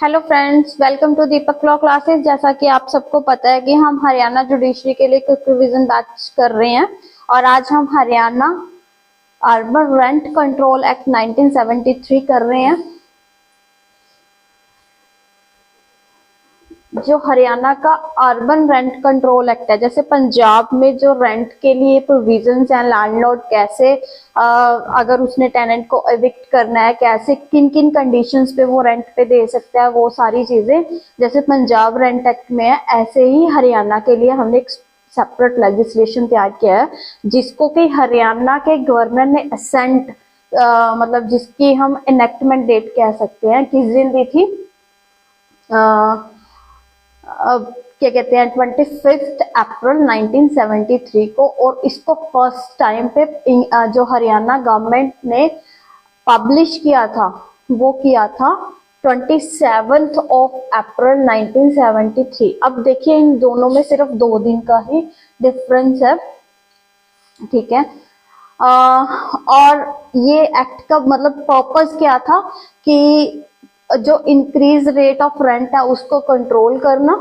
Hello friends, welcome to Deepak law classes. जैसा कि आप सबको पता है कि हम हरियाणा जुडिशरी के लिए कुछ रिवीजन बैच कर रहे हैं और आज हम Haryana urban rent control act 1973 कर रहे हैं। जो हरियाणा का अर्बन रेंट कंट्रोल एक्ट है, जैसे पंजाब में जो रेंट के लिए प्रोविजंस हैं, लैंडलॉर्ड कैसे अगर उसने टेनेंट को एविक्ट करना है, कैसे किन किन कंडीशंस पे वो रेंट पे दे सकता है, वो सारी चीजें जैसे पंजाब रेंट एक्ट में है, ऐसे ही हरियाणा के लिए हमने एक सेपरेट लेजिस्लेशन तैयार किया है जिसको कि हरियाणा के गवर्नर ने असेंट मतलब जिसकी हम इनेक्टमेंट डेट कह सकते हैं, किस दिन दी थी, क्या कहते हैं 25 अप्रैल 1973 को। और इसको फर्स्ट टाइम पे जो हरियाणा गवर्नमेंट ने पब्लिश किया था वो किया था 27 अप्रैल 1973। अब देखिए इन दोनों में सिर्फ 2 दिन का ही डिफरेंस है, ठीक है। और ये एक्ट का मतलब पर्पस क्या था कि जो इंक्रीज रेट ऑफ रेंट है उसको कंट्रोल करना,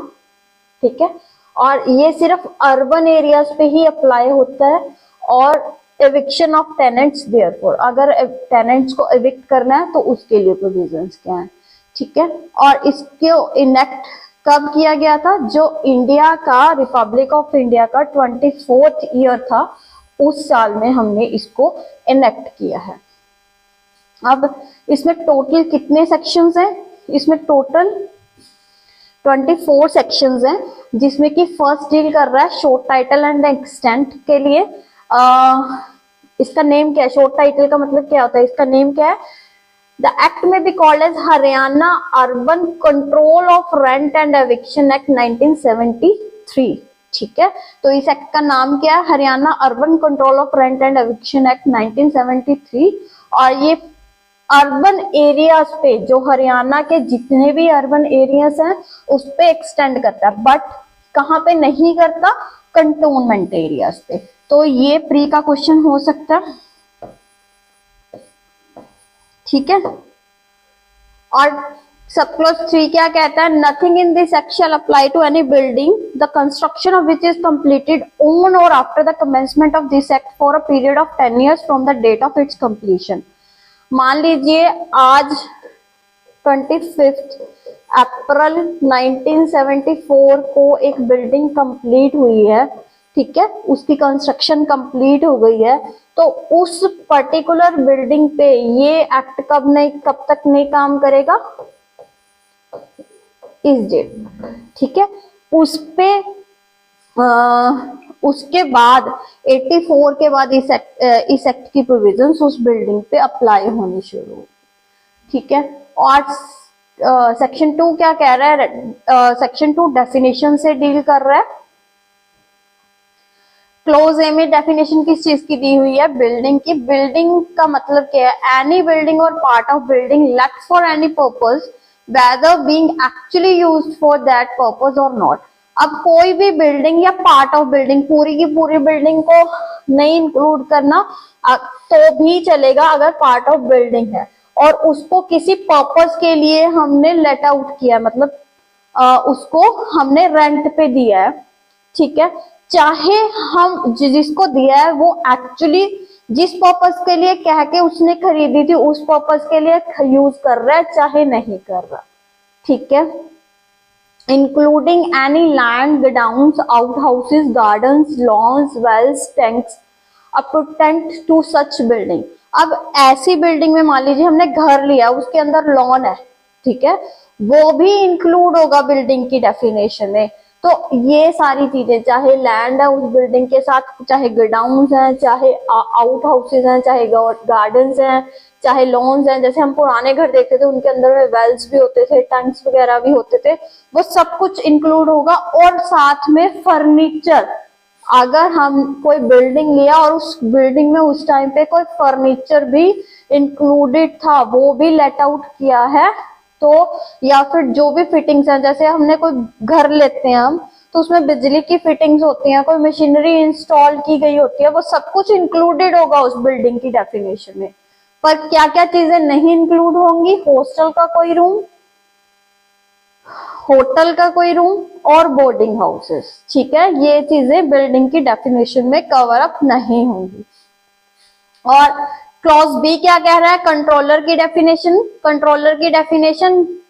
ठीक है। और ये सिर्फ अर्बन एरियाज पे ही अप्लाई होता है और एविक्शन ऑफ टेनेंट्स, देयरफॉर अगर टेनेंट्स को एविक्ट करना है तो उसके लिए प्रोविजंस क्या है, ठीक है। और इसको इनेक्ट कब किया गया था, जो इंडिया का रिपब्लिक ऑफ इंडिया का 24th ईयर था उस साल में हमने इसको इनेक्ट किया है। अब इसमें टोटल कितने सेक्शंस हैं, इसमें टोटल 24 सेक्शंस हैं जिसमें कि फर्स्ट डील कर रहा है शॉर्ट टाइटल एंड एक्सटेंट के लिए। इसका नेम क्या है, शॉर्ट टाइटल का मतलब क्या होता है, इसका नेम क्या है, the act may be called as Haryana urban control of rent and eviction act 1973, ठीक है। तो इस एक्ट का नाम क्या है, Haryana urban control of rent and eviction act 1973। और ये अर्बन एरियाज पे, जो हरियाणा के जितने भी अर्बन एरियाज हैं उस पे एक्सटेंड करता है, बट कहाँ पे नहीं करता, कंटोनमेंट एरियाज पे। तो ये प्री का क्वेश्चन हो सकता है, ठीक है। और सब क्लॉज 3 क्या कहता है, nothing in this act shall apply to any building the construction of which is completed on or after the commencement of this act for a period of 10 years from the date of its completion. मान लीजिए आज 25 अप्रैल 1974 को एक building complete हुई है, ठीक है, उसकी कंस्ट्रक्शन कंप्लीट हो गई है, तो उस पर्टिकुलर बिल्डिंग पे ये एक्ट कब तक नहीं काम करेगा, इस डेट, ठीक है। उस पे उसके बाद 84 के बाद इस एक्ट की प्रोविजंस उस बिल्डिंग पे अप्लाई होनी शुरू, ठीक है। और सेक्शन 2 क्या कह रहा है, सेक्शन 2 डेफिनेशन से डील कर रहा है। क्लोज ए में डेफिनेशन किस चीज की दी हुई है, बिल्डिंग की। बिल्डिंग का मतलब क्या है, any building or part of building let for any purpose whether being actually used for that purpose or not। अब कोई भी बिल्डिंग या पार्ट ऑफ बिल्डिंग, पूरी की पूरी बिल्डिंग को नहीं इंक्लूड करना तो भी चलेगा अगर पार्ट ऑफ बिल्डिंग है और उसको किसी पर्पस के लिए हमने लेट आउट किया है, मतलब उसको हमने रेंट पे दिया है, ठीक है। चाहे हम जिसको दिया है वो एक्चुअली जिस पर्पस के लिए कह के उसने खरीदी थी उस पर्पस के लिए यूज कर रहा है, चाहे नहीं कर रहा, ठीक है। Including any land, godowns, outhouses, gardens, lawns, wells, tanks appurtenant to such building. अब ऐसी बिल्डिंग में मान लीजिए हमने घर लिया, उसके अंदर लॉन है, ठीक है, वो भी इंक्लूड होगा बिल्डिंग की डेफिनेशन में। तो ये सारी चीजें, चाहे लैंड है उस बिल्डिंग के साथ, चाहे गोडाउन्स हैं, चाहे आउट हाउसेज हैं, चाहे गार्डन्स हैं, चाहे लॉन्स हैं, जैसे हम पुराने घर देखते थे उनके अंदर में वेल्स भी होते थे, टैंक्स वगैरह भी होते थे, वो सब कुछ इंक्लूड होगा। और साथ में फर्नीचर, अगर हम कोई बिल्डिंग लिया और उस बिल्डिंग में उस टाइम पे कोई फर्नीचर भी इंक्लूडेड था, वो भी लेट आउट किया है, तो या फिर जो भी फिटिंग्स हैं, जैसे हमने कोई घर लेते हैं हम तो उसमें बिजली की फिटिंग्स होती हैं, कोई मशीनरी इंस्टॉल की गई होती है, वो सब कुछ इंक्लूडेड होगा उस बिल्डिंग की डेफिनेशन में। पर क्या क्या चीजें नहीं इंक्लूड होंगी, हॉस्टल का कोई रूम, होटल का कोई रूम और बोर्डिंग हाउसेस। ठीक है, ये चीजें बिल्डिंग की डेफिनेशन में कवर अप नहीं होंगी। और क्लॉज बी क्या कह रहा है, कंट्रोलर की डेफिनेशन।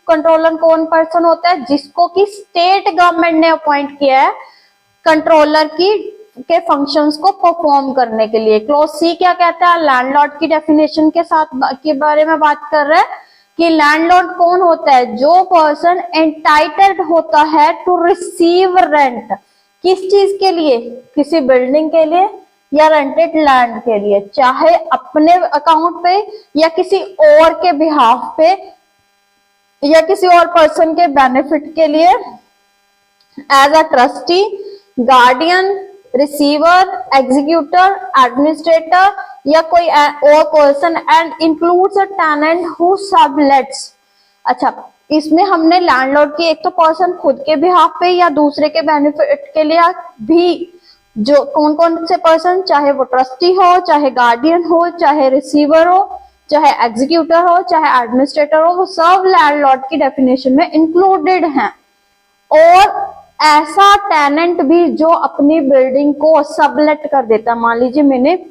कंट्रोलर कौन पर्सन होता है, जिसको कि स्टेट गवर्नमेंट ने अपॉइंट किया है कंट्रोलर के फंक्शंस को परफॉर्म करने के लिए। क्लॉज सी क्या कहता है, लैंडलॉर्ड की डेफिनेशन के बारे में बात कर रहा है कि लैंडलॉर्ड कौन होता है, जो पर्सन एंटाइटल्ड होता है टू रिसीव रेंट। किस चीज के लिए, किसी बिल्डिंग के लिए या रेंटेड लैंड के लिए, चाहे अपने अकाउंट पे या किसी और के बिहाफ पे या किसी और पर्सन के बेनिफिट के लिए, as a trustee, guardian, receiver, executor, administrator या कोई और person, and includes a tenant who sublets. अच्छा, इसमें हमने लैंडलॉर्ड की एक तो पर्सन खुद के बिहाफ पे या दूसरे के बेनिफिट के लिए भी, जो कौन कौन से पर्सन, चाहे वो ट्रस्टी हो, चाहे गार्डियन हो, चाहे रिसीवर हो, चाहे एग्जीक्यूटर हो, चाहे एडमिनिस्ट्रेटर हो, वो सब लैंडलॉर्ड की डेफिनेशन में इंक्लूडेड हैं। और ऐसा टेनेंट भी जो अपनी बिल्डिंग को सबलेट कर देता, मान लीजिए मैंने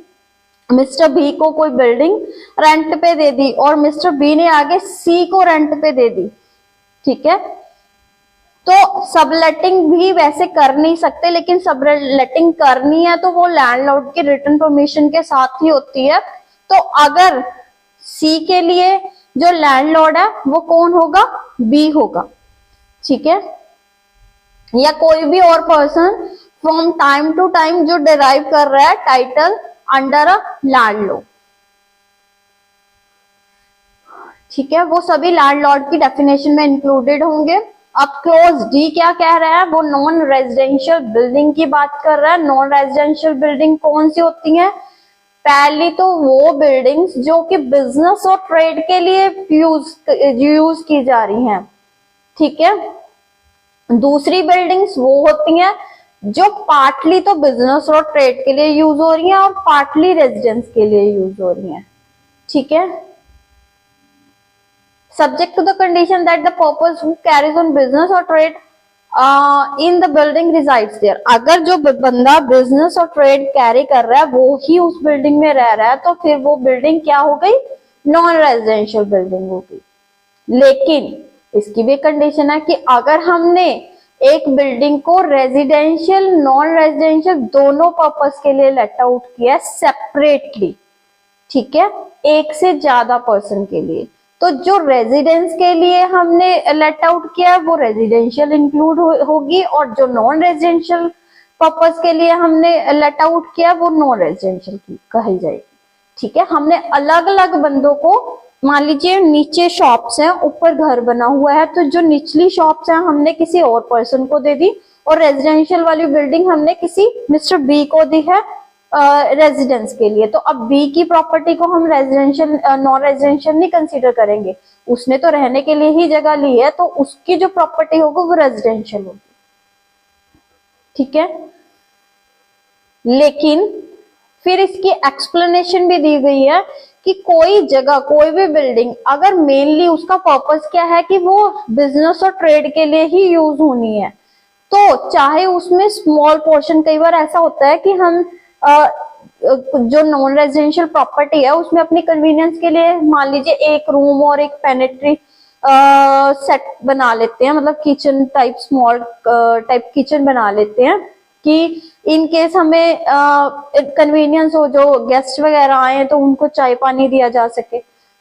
मिस्टर बी को कोई बिल्डिंग रेंट पे दे दी और मिस्टर बी ने आगे सी को रेंट पे दे दी, ठीक है, तो सबलेटिंग भी वैसे कर नहीं सकते, लेकिन सबलेटिंग करनी है तो वो लैंडलॉर्ड की रिटन परमिशन के साथ ही होती है। तो अगर सी के लिए जो लैंडलॉर्ड है वो कौन होगा, बी होगा, ठीक है, या कोई भी और person from time to time जो डिराइव कर रहा है टाइटल अंडर अ लैंडलॉर्ड, ठीक है, वो सभी लैंडलॉर्ड की डेफिनेशन में इंक्लूडेड होंगे। अब क्लोज डी क्या कह रहा है, वो नॉन रेजिडेंशियल बिल्डिंग की बात कर रहा है। नॉन रेजिडेंशियल बिल्डिंग कौन सी होती है, पहली तो वो बिल्डिंग्स जो कि बिजनेस और ट्रेड के लिए यूज की जा रही हैं, ठीक है। दूसरी बिल्डिंग्स वो होती हैं जो पार्टली तो बिजनेस और ट्रेड के लिए यूज हो रही हैं और पार्टली रेजिडेंस के लिए यूज हो रही हैं, ठीक है। Subject to the condition that the purpose who carries on business or trade in the building resides there। अगर जो बंदा बिजनेस और ट्रेड कैरी कर रहा है वो ही उस बिल्डिंग में रह रहा है तो फिर वो बिल्डिंग क्या हो गई, नॉन रेजिडेंशियल बिल्डिंग हो गई। लेकिन इसकी भी कंडीशन है कि अगर हमने एक बिल्डिंग को रेजिडेंशियल नॉन रेजिडेंशियल दोनों पर्पस के लिए लेट आउट किया सेपरेटली, ठीक है, एक से ज्यादा पर्सन के लिए, तो जो रेजिडेंस के लिए हमने लेट आउट किया वो रेजिडेंशियल इंक्लूड होगी और जो नॉन रेजिडेंशियल पर्पस के लिए हमने लेट आउट किया वो नॉन रेजिडेंशियल की कही जाएगी, ठीक है। हमने अलग अलग बंदों को, मान लीजिए नीचे शॉप्स हैं ऊपर घर बना हुआ है, तो जो निचली शॉप्स हैं हमने किसी और पर्सन को दे दी और रेजिडेंशियल वाली बिल्डिंग हमने किसी मिस्टर बी को दी है रेजिडेंस के लिए। तो अब बी की प्रॉपर्टी को हम रेजिडेंशियल नॉन रेजिडेंशियल नहीं कंसीडर करेंगे, उसने तो रहने के लिए ही जगह ली है, तो उसकी जो प्रॉपर्टी होगी वो रेजिडेंशियल होगी, ठीक है। लेकिन फिर इसकी एक्सप्लेनेशन भी दी गई है कि कोई जगह कोई भी बिल्डिंग अगर मेनली उसका पर्पस क्या है कि वो बिजनेस और ट्रेड के लिए ही यूज होनी है, तो चाहे उसमें स्मॉल पोर्शन, कई बार ऐसा होता है कि हम जो नॉन रेजिडेंशियल प्रॉपर्टी है उसमें अपनी कन्वीनियंस के लिए मान लीजिए एक रूम और एक पेनेट्री सेट बना लेते हैं, मतलब kitchen type small type kitchen बना लेते हैं कि इन केस हमें कन्वीनियंस हो, जो गेस्ट वगैरह आए तो उनको चाय पानी दिया जा सके।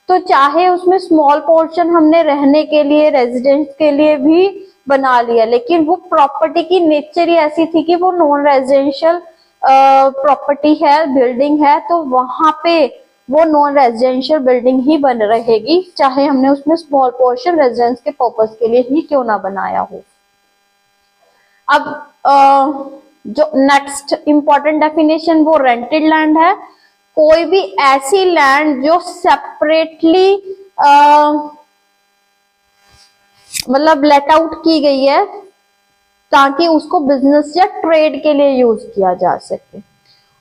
तो चाहे उसमें स्मॉल पोर्शन हमने रहने के लिए रेजिडेंस के लिए भी बना लिया, लेकिन वो प्रॉपर्टी की नेचर ही ऐसी थी कि वो नॉन रेजिडेंशियल प्रॉपर्टी है, बिल्डिंग है, तो वहां पे वो नॉन रेजिडेंशियल बिल्डिंग ही बन रहेगी, चाहे हमने उसमें स्मॉल पोर्शन रेजिडेंस के पर्पस के लिए ही क्यों ना बनाया हो। अब जो नेक्स्ट इंपॉर्टेंट डेफिनेशन वो रेंटेड लैंड है। कोई भी ऐसी लैंड जो सेपरेटली मतलब लेट आउट की गई है ताकि उसको बिजनेस या ट्रेड के लिए यूज किया जा सके।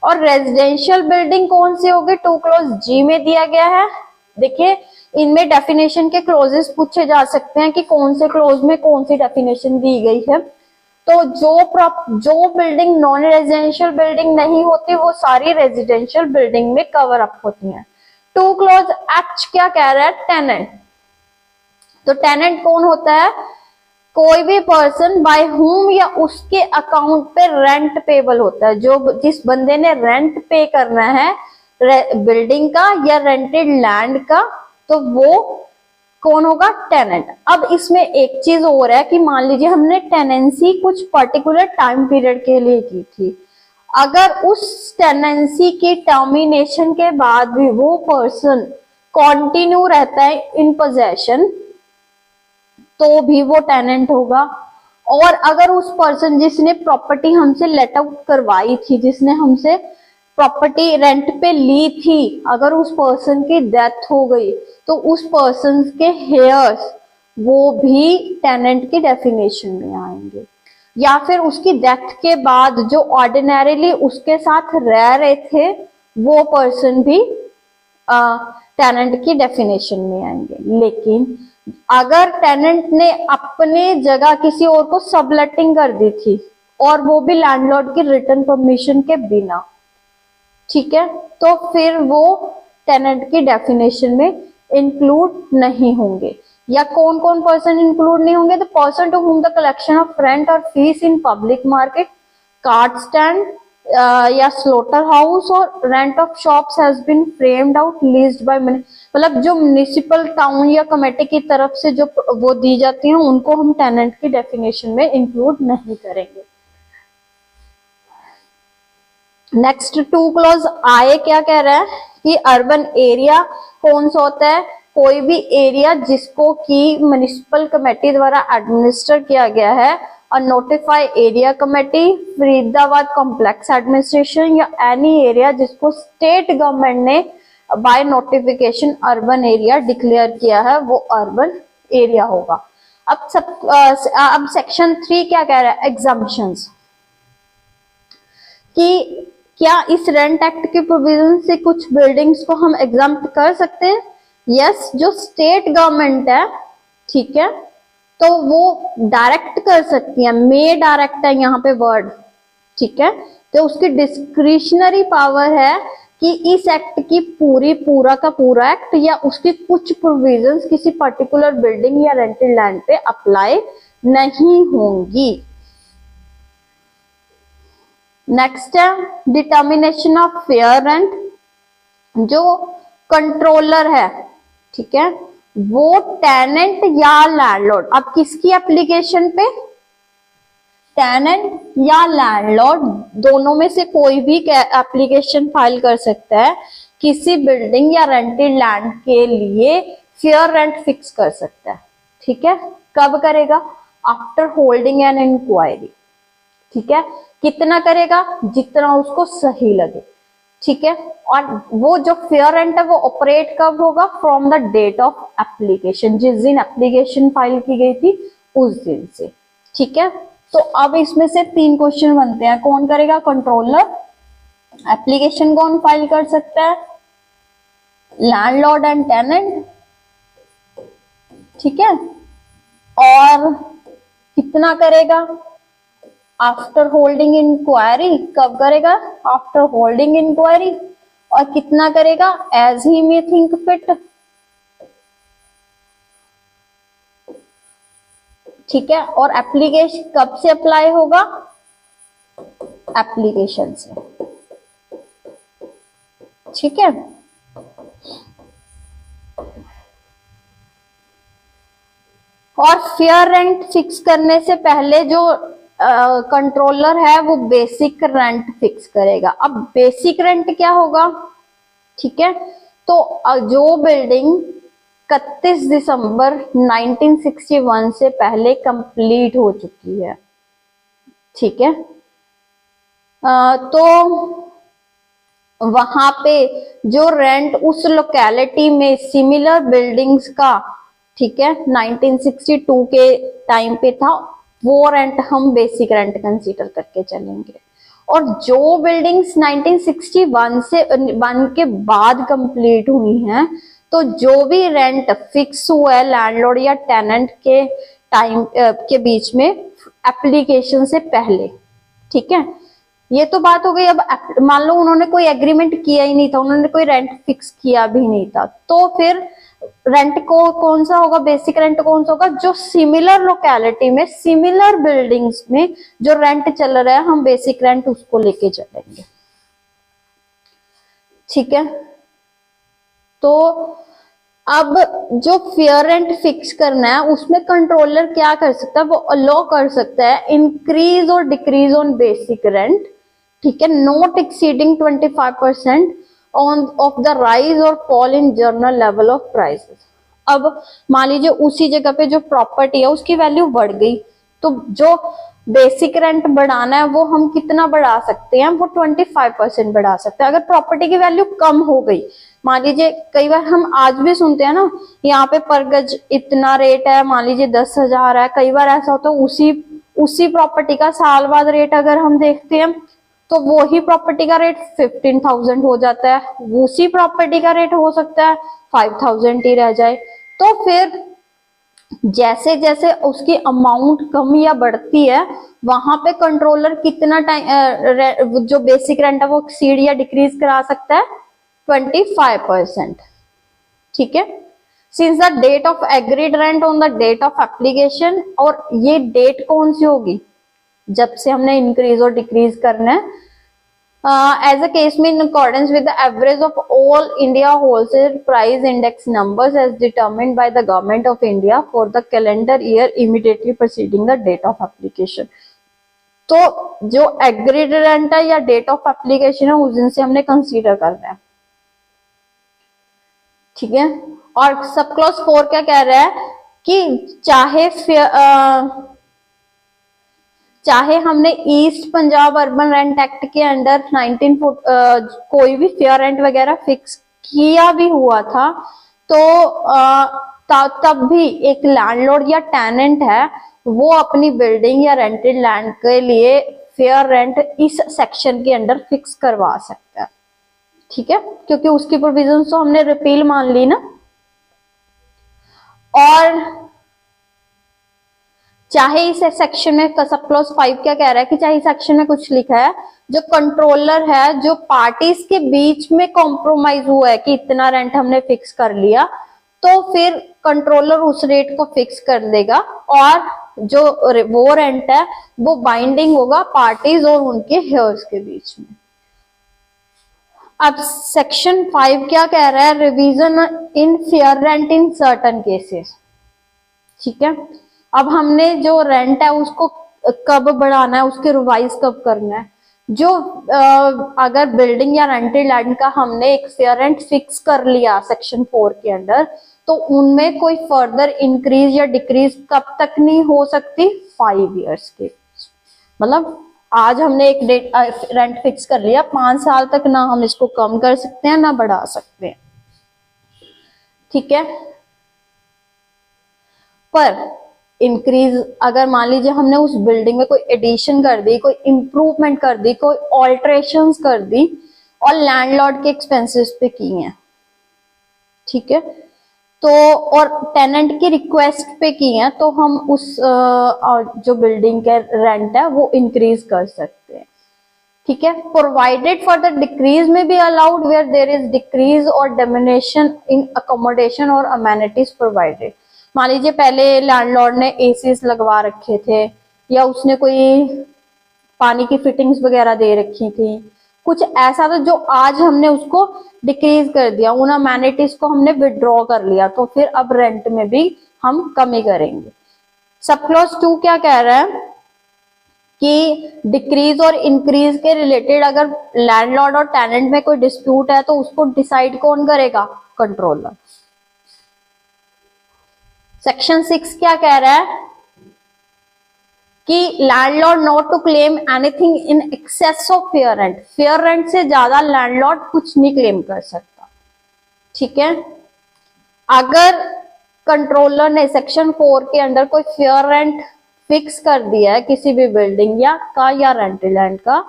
और रेजिडेंशियल बिल्डिंग कौन सी होगी, 2 क्लॉज जी में दिया गया है देखिए इनमें डेफिनेशन के क्लोजेस पूछे जा सकते हैं कि कौन से क्लोज में कौन सी डेफिनेशन दी गई है। तो जो बिल्डिंग नॉन रेजिडेंशियल बिल्डिंग नहीं होती वो सारी रेजिडेंशियल बिल्डिंग में कवर अप होती हैं। टू क्लोज एच क्या कह रहा है, टेनेंट। तो टेनेंट कौन होता है, कोई भी पर्सन बाय हुम या उसके अकाउंट पे रेंट पेबल होता है, जो जिस बंदे ने रेंट पे करना है बिल्डिंग का या रेंटेड लैंड का, तो वो कौन होगा, टेनेंट। अब इसमें एक चीज और है कि मान लीजिए हमने टेनेंसी कुछ पर्टिकुलर टाइम पीरियड के लिए की थी, अगर उस टेनेंसी की टर्मिनेशन के बाद भी वो पर्सन कंटिन्यू रहता है इन पोजेशन तो भी वो टेनेंट होगा। और अगर उस पर्सन जिसने प्रॉपर्टी हमसे लेट आउट करवाई थी, जिसने हमसे प्रॉपर्टी रेंट पे ली थी, अगर उस पर्सन की डेथ हो गई तो उस पर्सन के हेयर्स वो भी टेनेंट की डेफिनेशन में आएंगे। या फिर उसकी डेथ के बाद जो ऑर्डिनरीली उसके साथ रह रहे थे वो पर्सन भी टेनेंट की डेफिनेशन में आएंगे। लेकिन अगर टेनेंट ने अपने जगह किसी और को सबलेटिंग कर दी थी और वो भी लैंडलॉर्ड की रिटन परमिशन के बिना, ठीक है, तो फिर वो टेनेंट की डेफिनेशन में इंक्लूड नहीं होंगे। या कौन कौन पर्सन इंक्लूड नहीं होंगे, the person to whom the collection of rent or fees in public market, cart stand या slaughter house or rent of shops has been framed out leased by, मतलब जो म्युनिसिपल टाउन या committee की तरफ से जो वो दी जाती हैं उनको हम टेनेंट की डेफिनेशन में इंक्लूड नहीं करेंगे। नेक्स्ट टू क्लॉज आए क्या कह रहा है कि अर्बन एरिया कौन सा होता है, कोई भी एरिया जिसको की म्युनिसिपल कमेटी द्वारा एडमिनिस्टर किया गया है, और notify area committee, Faridabad complex administration या एनी एरिया जिसको स्टेट गवर्नमेंट ने by notification urban area declare किया है वो अर्बन एरिया होगा। अब सेक्शन 3 क्या कह रहा है, एग्जम्पशंस, कि क्या इस रेंट एक्ट के प्रोविजन से कुछ बिल्डिंग्स को हम एग्जाम्प्ट कर सकते हैं। यस, जो स्टेट गवर्नमेंट है, ठीक है, तो वो डायरेक्ट कर सकती है, मे डायरेक्ट है यहाँ पे वर्ड, ठीक है, तो उसकी डिस्क्रिशनरी पावर है कि इस एक्ट की पूरा का पूरा एक्ट या उसकी कुछ प्रोविजंस किसी पर्टिकुलर बिल्डिंग या रेंटेड लैंड पे अप्लाई नहीं होंगी। नेक्स्ट है डिटर्मिनेशन ऑफ फेयर रेंट। जो कंट्रोलर है, ठीक है, वो टेनेंट या लैंडलॉर्ड, अब किसकी एप्लीकेशन पे, टेनेंट या लैंडलॉर्ड दोनों में से कोई भी एप्लीकेशन फाइल कर सकता है, किसी बिल्डिंग या रेंटेड लैंड के लिए फेयर रेंट फिक्स कर सकता है, ठीक है। कब करेगा, आफ्टर होल्डिंग एन इंक्वायरी, ठीक है, कितना करेगा, जितना उसको सही लगे, ठीक है। और वो जो फेयर रेंट है वो ऑपरेट कब होगा, from the date of application, जिस दिन एप्लीकेशन फाइल की गई थी उस दिन से, ठीक है। तो अब इसमें से 3 क्वेश्चन बनते हैं, कौन करेगा, कंट्रोलर, एप्लीकेशन कौन फाइल कर सकता है, लैंडलॉर्ड एंड टेनेंट, ठीक है, और कितना करेगा, आफ्टर होल्डिंग इंक्वायरी, कब करेगा, आफ्टर होल्डिंग इंक्वायरी, और कितना करेगा, as he may think fit, ठीक है। और एप्लीकेशन कब से अप्लाई होगा, एप्लीकेशन से, ठीक है। और फेयर रेंट फिक्स करने से पहले जो कंट्रोलर है वो बेसिक रेंट फिक्स करेगा। अब बेसिक रेंट क्या होगा, ठीक है, तो जो बिल्डिंग 31 दिसंबर 1961 से पहले कंप्लीट हो चुकी है, ठीक है, तो वहां पे जो रेंट उस लोकेलिटी में सिमिलर बिल्डिंग्स का, ठीक है, 1962 के टाइम पे था, वो रेंट हम बेसिक रेंट कंसीडर करके चलेंगे। और जो बिल्डिंग्स 1961 से 1 के बाद कंप्लीट हुई हैं, तो जो भी रेंट फिक्स हुआ है लैंडलॉर्ड या टेनेंट के टाइम के बीच में एप्लीकेशन से पहले, ठीक है, ये तो बात हो गई। अब मान लो उन्होंने कोई एग्रीमेंट किया ही नहीं था, उन्होंने कोई रेंट फिक्स किया भी नहीं था, तो फिर रेंट को कौन सा होगा, बेसिक रेंट कौन सा होगा, जो सिमिलर लोकेलिटी में सिमिलर बिल्डिंग्स में जो रेंट चल रहा है हम बेसिक रेंट उसको लेके चलेंगे, ठीक है। तो अब जो फेयर रेंट फिक्स करना है उसमें कंट्रोलर क्या कर सकता है, वो अलो कर सकता है इंक्रीज और डिक्रीज ऑन बेसिक रेंट, ठीक है, not exceeding 25% on of the rise or fall in general level of prices. अब मान लीजिए उसी जगह पे जो प्रॉपर्टी है उसकी वैल्यू बढ़ गई, तो जो बेसिक रेंट बढ़ाना है वो हम कितना बढ़ा सकते हैं, वो 25% बढ़ा सकते हैं। अगर प्रॉपर्टी की वैल्यू कम हो गई, मान लीजिए कई बार हम आज भी सुनते हैं ना, यहाँ पे पर गज इतना रेट है, मान लीजिए 10,000 है, कई बार ऐसा होता है उसी प्रॉपर्टी का साल बाद रेट अगर हम देखते हैं तो वो ही प्रॉपर्टी का रेट 15,000 हो जाता है, उसी प्रॉपर्टी का रेट हो सकता है 5,000 ही रह जाए। तो फिर जैसे जैसे उसकी अमाउंट कम या बढ़ती है वहां पे कंट्रोलर कितना टाइम जो बेसिक रेंट है वो एक्सीड या डिक्रीज करा सकता है, 25%, ठीक है। Since the date of agreed rent on the date of application, और ये डेट कौन सी होगी, जब से हमने इंक्रीज और डिक्रीज करना है, as a case में in accordance with the average of all India wholesale price index numbers as determined by the government of India for the calendar year immediately preceding the date of application। तो जो agreed rent है या date of application है उस दिन से हमने consider करना है, ठीक है। और सब क्लॉज 4 क्या कह रहा है कि चाहे हमने east Punjab urban rent act के अंडर 19 कोई भी फेयर रेंट वगैरह फिक्स किया भी हुआ था, तो तब भी एक लैंडलॉर्ड या टेनेंट है वो अपनी बिल्डिंग या रेंटेड लैंड के लिए फेयर रेंट इस सेक्शन के अंडर फिक्स करवा सकता है, ठीक है, क्योंकि उसकी प्रोविजन तो हमने रिपील मान ली ना। और चाहे इस सेक्शन में सब क्लॉज 5 क्या कह रहा है कि चाहे इस सेक्शन में कुछ लिखा है, जो कंट्रोलर है जो पार्टीज के बीच में कॉम्प्रोमाइज हुआ है कि इतना रेंट हमने फिक्स कर लिया, तो फिर कंट्रोलर उस रेट को फिक्स कर देगा और जो वो रेंट है वो बाइंडिंग होगा पार्टीज और उनके हेयर्स के बीच में। अब सेक्शन 5 क्या कह रहा है, revision in fair rent in certain cases, ठीक है। अब हमने जो रेंट है उसको कब बढ़ाना है, उसके रिवाइज कब करना है, जो अगर बिल्डिंग या रेंटेड लैंड का हमने एक फेयर रेंट फिक्स कर लिया सेक्शन 4 के अंडर, तो उनमें कोई फर्दर इंक्रीज या डिक्रीज कब तक नहीं हो सकती, 5 इयर्स के, मतलब आज हमने एक डेट रेंट फिक्स कर लिया, 5 साल तक ना हम इसको कम कर सकते हैं ना बढ़ा सकते हैं, ठीक है। पर इंक्रीज अगर मान लीजिए हमने उस बिल्डिंग में कोई एडिशन कर दी, कोई इंप्रूवमेंट कर दी, कोई ऑल्ट्रेशंस कर दी और लैंडलॉर्ड के एक्सपेंसेस पे की हैं, ठीक है, तो और टेनेंट की रिक्वेस्ट पे की हैं, तो हम उस जो बिल्डिंग के रेंट है वो इंक्रीज कर सकते हैं, ठीक है। प्रोवाइडेड फॉर द डिक्रीज में भी allowed where there is decrease or diminution in accommodation or amenities provided. मान लीजिए पहले लैंडलॉर्ड ने एसीज लगवा रखे थे या उसने कोई पानी की फिटिंग्स वगैरह दे रखी थी, कुछ ऐसा था जो आज हमने उसको डिक्रीज कर दिया, उन अमेनिटीज को हमने विड्रॉ कर लिया, तो फिर अब रेंट में भी हम कमी करेंगे। सब क्लॉज 2 क्या कह रहा है कि डिक्रीज और इंक्रीज के रिलेटेड अगर लैंडलॉर्ड और टेनेंट में कोई डिस्प्यूट है तो उसको डिसाइड कौन करेगा, कंट्रोलर। सेक्शन 6 क्या कह रहा है कि landlord not to claim anything in excess of fair rent, fair rent से ज्यादा लैंडलॉर्ड कुछ नहीं क्लेम कर सकता, ठीक है। अगर कंट्रोलर ने सेक्शन 4 के अंडर कोई फेयर रेंट फिक्स कर दिया है किसी भी बिल्डिंग या रेंटेड लैंड का,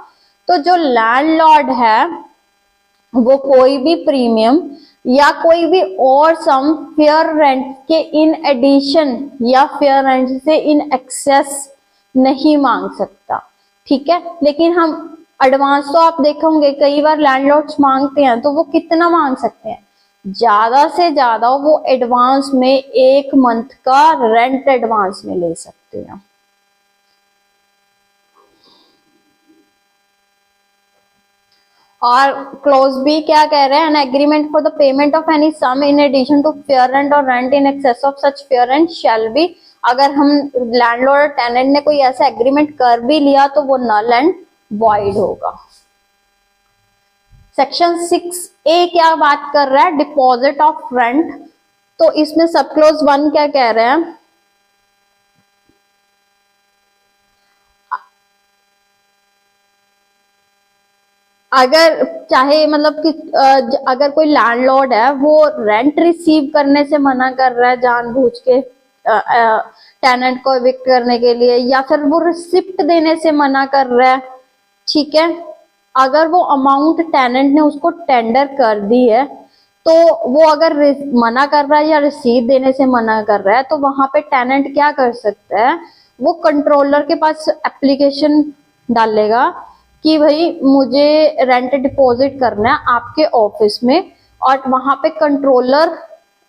तो जो लैंडलॉर्ड है वो कोई भी प्रीमियम या कोई भी और सम फेयर रेंट के इन एडिशन या फेयर रेंट से इन एक्सेस नहीं मांग सकता। ठीक है, लेकिन हम एडवांस तो आप देखोगे कई बार लैंडलॉर्ड्स मांगते हैं, तो वो कितना मांग सकते हैं, ज्यादा से ज्यादा वो एडवांस में 1 मंथ का रेंट एडवांस में ले सकते हैं। और क्लोज बी क्या कह रहे हैं, an agreement for the payment of any sum in addition to fair rent or rent in excess of such fair rent shall be. अगर हम लैंडलॉर्ड और टेनेंट ने कोई ऐसा एग्रीमेंट कर भी लिया तो वो नल एंड वॉइड होगा। सेक्शन 6A क्या बात कर रहा है, डिपॉजिट ऑफ रेंट। तो इसमें सब क्लोज 1 क्या कह रहे हैं, अगर चाहे मतलब कि अगर कोई लैंडलॉर्ड है वो रेंट रिसीव करने से मना कर रहा है जानबूझ के टेनेंट को एविक्ट करने के लिए, या फिर वो रिसिप्ट देने से मना कर रहा है, ठीक है, अगर वो अमाउंट टेनेंट ने उसको टेंडर कर दी है, तो वो अगर मना कर रहा है या रिसीव देने से मना कर रहा है, तो वहां पे टेनेंट क्या कर सकता है, वो कंट्रोलर के पास एप्लीकेशन डालेगा कि भाई मुझे रेंट डिपॉजिट करना है आपके ऑफिस में, और वहां पे कंट्रोलर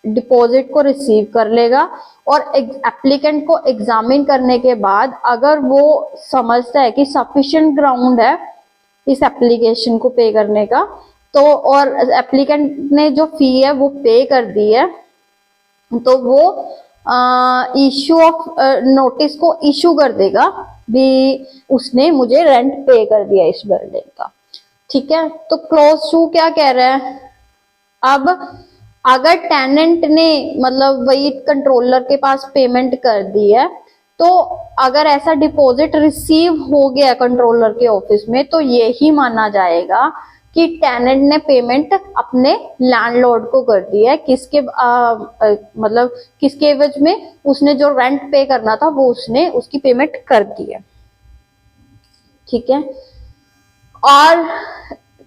डिपॉजिट को रिसीव कर लेगा और एप्लीकेंट को एग्जामिन करने के बाद अगर वो समझता है कि सफिशिएंट ग्राउंड है इस एप्लीकेशन को पे करने का, तो और एप्लीकेंट ने जो फी है वो पे कर दी है, तो वो इश्यू ऑफ नोटिस को इशू कर देगा भी उसने मुझे रेंट पे कर दिया इस बिल्डिंग का। ठीक है, तो क्लोज 2 क्या कह रहा है, अब अगर टेनेंट ने मतलब वही कंट्रोलर के पास पेमेंट कर दी है, तो अगर ऐसा डिपॉजिट रिसीव हो गया कंट्रोलर के ऑफिस में, तो यही माना जाएगा कि टेनेंट ने पेमेंट अपने लैंडलॉर्ड को कर दी है, किसके मतलब किसके एवज में, उसने जो रेंट पे करना था वो उसने उसकी पेमेंट कर दी है। ठीक है, और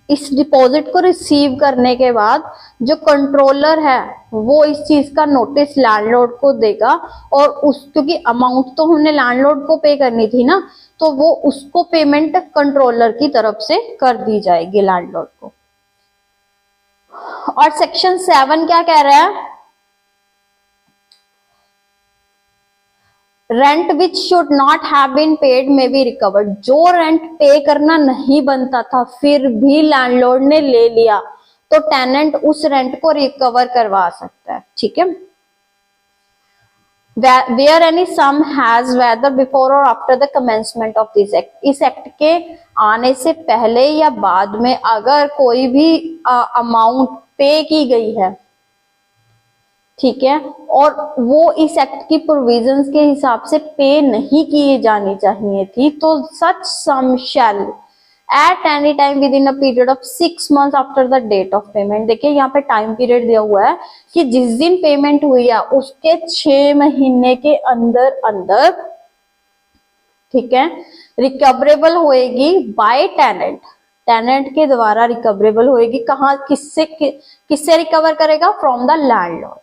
इस डिपॉजिट को रिसीव करने के बाद जो कंट्रोलर है वो इस चीज का नोटिस लैंडलॉर्ड को देगा, और उस क्योंकि अमाउंट तो हमने लैंडलॉर्ड को पे करनी थी ना, तो वो उसको पेमेंट कंट्रोलर की तरफ से कर दी जाएगी लैंडलॉर्ड को। और सेक्शन 7 क्या कह रहा है, rent which should not have been paid may be recovered. जो रेंट पे करना नहीं बनता था फिर भी लैंडलॉर्ड ने ले लिया, तो टेनेंट उस रेंट को रिकवर करवा सकता है। ठीक है, where any sum has whether before or after the commencement of this act, इस एक्ट के आने से पहले या बाद में अगर कोई भी अमाउंट पे की गई है, ठीक है, और वो इस एक्ट की प्रोविजंस के हिसाब से पे नहीं की जानी चाहिए थी, तो such sum shall at any time within a period of 6 months after the date of payment. देखिए यहाँ पे टाइम पीरियड दिया हुआ है कि जिस दिन पेमेंट हुई है उसके 6 महीने के अंदर अंदर, ठीक है, रिकवरेबल होएगी बाय टेनेंट, टेनेंट के द्वारा रिकवरेबल होएगी। कहाँ, किससे रिकवर करेगा, फ्रॉम द लैंडलॉर्ड,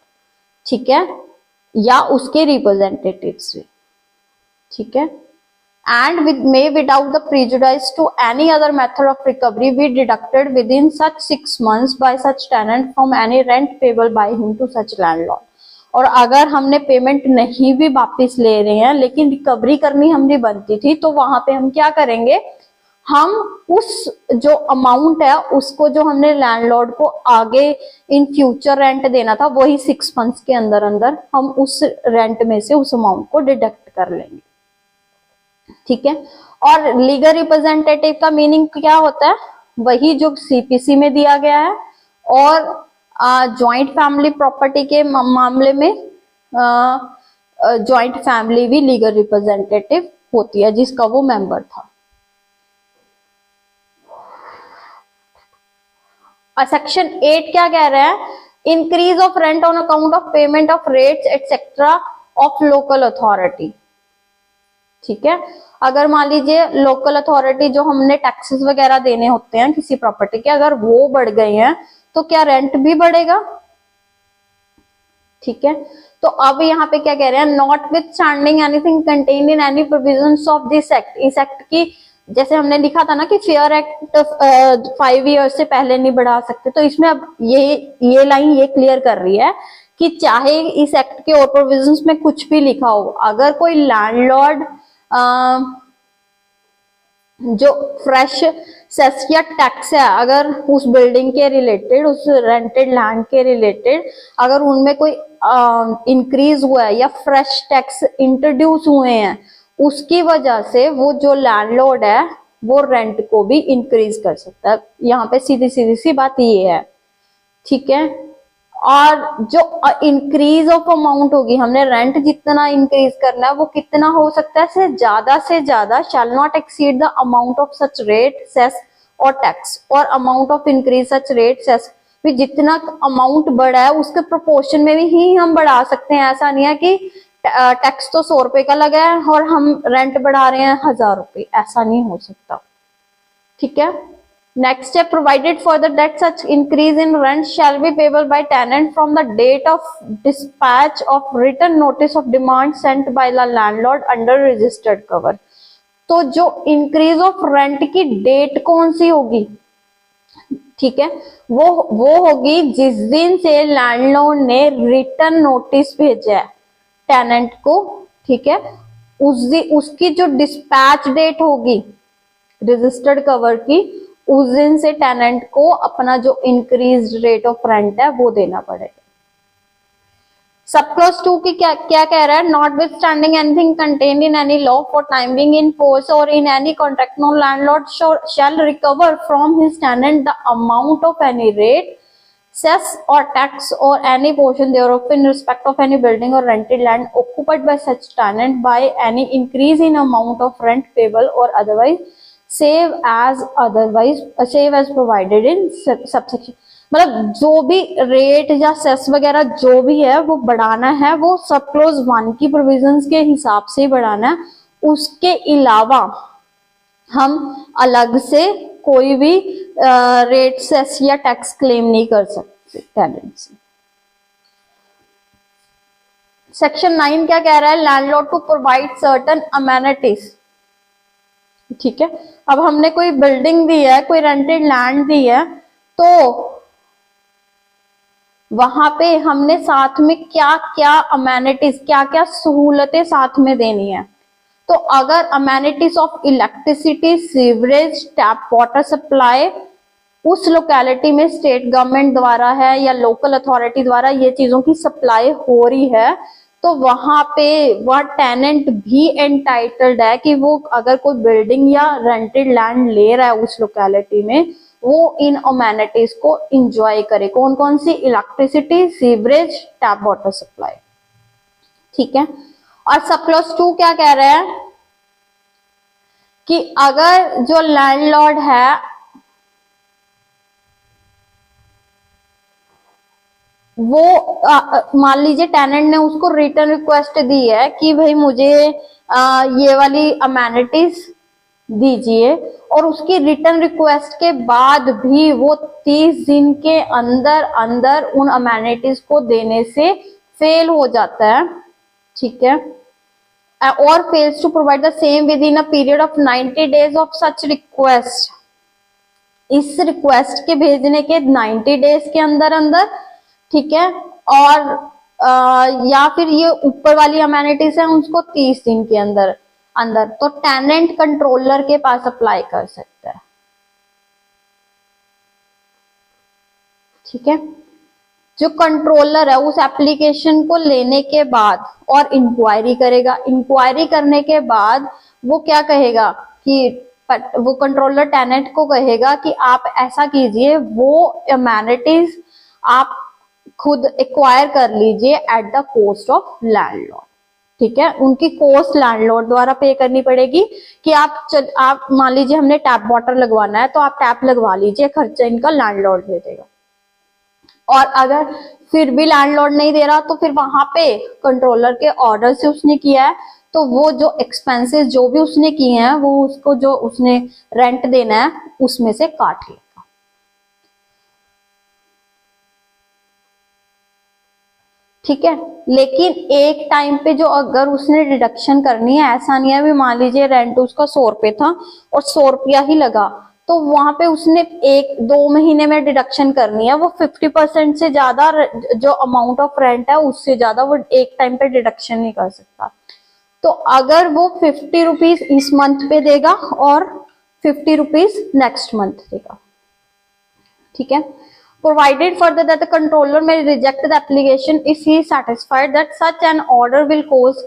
ठीक है, या उसके रिप्रेजेंटेटिव से। ठीक है, and may without the prejudice to any other method of recovery be deducted within such 6 months by such tenant from any rent payable by him to such landlord। और अगर हमने पेमेंट नहीं भी वापस ले रहे हैं लेकिन रिकवरी करनी हमने बनती थी, तो वहां पे हम क्या करेंगे, हम उस जो अमाउंट है उसको जो हमने लैंडलॉर्ड को आगे इन फ्यूचर रेंट देना था वही 6 months के अंदर अंदर हम उस रेंट में से उस अमाउंट को डिडक्ट कर लेंगे। ठीक है, और लीगल रिप्रेजेंटेटिव का मीनिंग क्या होता है, वही जो सीपीसी में दिया गया है, और जॉइंट फैमिली प्रॉपर्टी के मामले में जॉइंट फैमिली भी लीगल रिप्रेजेंटेटिव होती है जिसका वो मेंबर था। और सेक्शन 8 क्या कह रहा है, increase of rent on account of payment of rates etcetera of local authority. ठीक है, अगर मान लीजिए लोकल अथॉरिटी जो हमने टैक्सेस वगैरह देने होते हैं किसी प्रॉपर्टी के, अगर वो बढ़ गए हैं तो क्या रेंट भी बढ़ेगा? ठीक है, तो अब यहाँ पे क्या कह रहे हैं, not with standing anything contain in any provisions of this act, इस एक्ट की, जैसे हमने लिखा था ना कि फेयर एक्ट 5 ईयर्स से पहले नहीं बढ़ा सकते, तो इसमें अब ये लाइन ये क्लियर कर रही है कि चाहे इस एक्ट के और प्रोविजंस में कुछ भी लिखा हो, अगर कोई लैंडलॉर्ड जो फ्रेश सेस या टैक्स है अगर उस बिल्डिंग के रिलेटेड, उस रेंटेड लैंड के रिलेटेड अगर उनमें कोई इंक्रीज हुआ है या फ्रेश टैक्स इंट्रोड्यूस हुए हैं, उसकी वजह से वो जो लैंडलॉर्ड है वो रेंट को भी इंक्रीज कर सकता है। यहाँ पे सीधी सीधी सी बात ये है, ठीक है। और जो इंक्रीज ऑफ अमाउंट होगी, हमने रेंट जितना इंक्रीज करना है वो कितना हो सकता है, से ज्यादा shall not exceed the amount of such rate cess or tax, or amount of increase such rate cess भी जितना अमाउंट बढ़ा है उसके प्रोपोर्शन में भी ही हम बढ़ा सकते हैं। ऐसा नहीं है कि टैक्स तो 100 रुपए का लगा है और हम रेंट बढ़ा रहे हैं 1000 रुपए, ऐसा नहीं हो सकता, ठीक है। नेक्स्ट है, provided for the date such increase in rent shall be payable by tenant from the date of dispatch of written notice of demand sent by the landlord under registered cover. तो जो increase of rent की date कौन सी होगी, ठीक है, वो होगी जिस दिन से लैंडलॉर्ड ने रिटन नोटिस भेजा है टेनेंट को, ठीक है, उसकी जो डिस्पैच डेट होगी रजिस्टर्ड कवर की, उस दिन से टेनेंट को अपना जो इंक्रीज रेट ऑफ रेंट है वो देना पड़ेगा। सब क्लॉज 2 की क्या क्या कह रहा है, notwithstanding anything contained in any law for time being in force or in any contract, no landlord shall recover from his tenant the amount of any rate cess or tax or any portion thereof in respect of any building or rented land occupied by such tenant by any increase in amount of rent payable or otherwise save as provided in subsection। मतलब जो भी rate या cess वगैरह जो भी है वो बढ़ाना है, वो सब क्लोज 1 की प्रोविजंस के हिसाब से बढ़ाना है, उसके अलावा हम अलग से कोई भी रेट सेस या टैक्स क्लेम नहीं कर सकते टेनेंट से। सेक्शन 9 क्या कह रहा है, landlord to provide certain amenities, ठीक है। अब हमने कोई बिल्डिंग दी है, कोई रेंटेड लैंड दी है, तो वहां पे हमने साथ में क्या क्या अमेनिटीज, क्या क्या सहूलतें साथ में देनी है। तो अगर amenities of electricity, sewerage, tap water supply उस लोकेलिटी में स्टेट गवर्नमेंट द्वारा है या लोकल अथॉरिटी द्वारा ये चीजों की सप्लाई हो रही है, तो वहां पे वह टेनेंट भी एंटाइटल्ड है कि वो अगर कोई बिल्डिंग या रेंटेड लैंड ले रहा है उस लोकेलिटी में, वो इन अमेनिटीज को इंजॉय करे। कौन कौन सी, electricity, sewerage, tap water supply, ठीक है। और सब क्लॉज 2 क्या कह रहे हैं कि अगर जो लैंडलॉर्ड है वो मान लीजिए टेनेंट ने उसको रिटर्न रिक्वेस्ट दी है कि भाई मुझे ये वाली अमेनिटीज दीजिए, और उसकी रिटर्न रिक्वेस्ट के बाद भी वो 30 दिन के अंदर अंदर उन अमेनिटीज को देने से फेल हो जाता है, ठीक है, और fails to provide the same within a period of 90 days of such request, इस रिक्वेस्ट के भेजने के 90 डेज के अंदर अंदर, ठीक है, और या फिर ये ऊपर वाली अमेनिटीज है उसको 30 दिन के अंदर अंदर, तो टेनेंट कंट्रोलर के पास अप्लाई कर सकता है, ठीक है। जो कंट्रोलर है उस एप्लीकेशन को लेने के बाद और इंक्वायरी करेगा, इंक्वायरी करने के बाद वो क्या कहेगा कि वो कंट्रोलर टेनेंट को कहेगा कि आप ऐसा कीजिए, वो अमेनिटीज आप खुद एक्वायर कर लीजिए at the cost of landlord, ठीक है। उनकी कॉस्ट लैंडलॉर्ड द्वारा पे करनी पड़ेगी कि आप मान लीजिए हमने टैप वाटर लगवाना है तो आप टैप लगवा लीजिए, खर्चा इनका लैंडलॉर्ड दे देगा। और अगर फिर भी लैंडलॉर्ड नहीं दे रहा तो फिर वहां पे कंट्रोलर के ऑर्डर से उसने किया है, तो वो जो एक्सपेंसेस जो भी उसने किए हैं वो उसको जो उसने रेंट देना है उसमें से काट लेगा। ठीक है। लेकिन एक टाइम पे जो अगर उसने डिडक्शन करनी है, ऐसा नहीं है भी मान लीजिए रेंट उसका 100 रुपये था और 100 रुपया ही लगा, तो वहां पे उसने 1-2 महीने में डिडक्शन करनी है, वो 50% से ज्यादा जो अमाउंट ऑफ रेंट है उससे ज्यादा वो एक टाइम पे डिडक्शन नहीं कर सकता। तो अगर वो 50 रुपीज इस मंथ पे देगा और 50 रुपीज नेक्स्ट मंथ देगा, ठीक है। Provided further that the controller may reject the application if he is satisfied that such an order will cause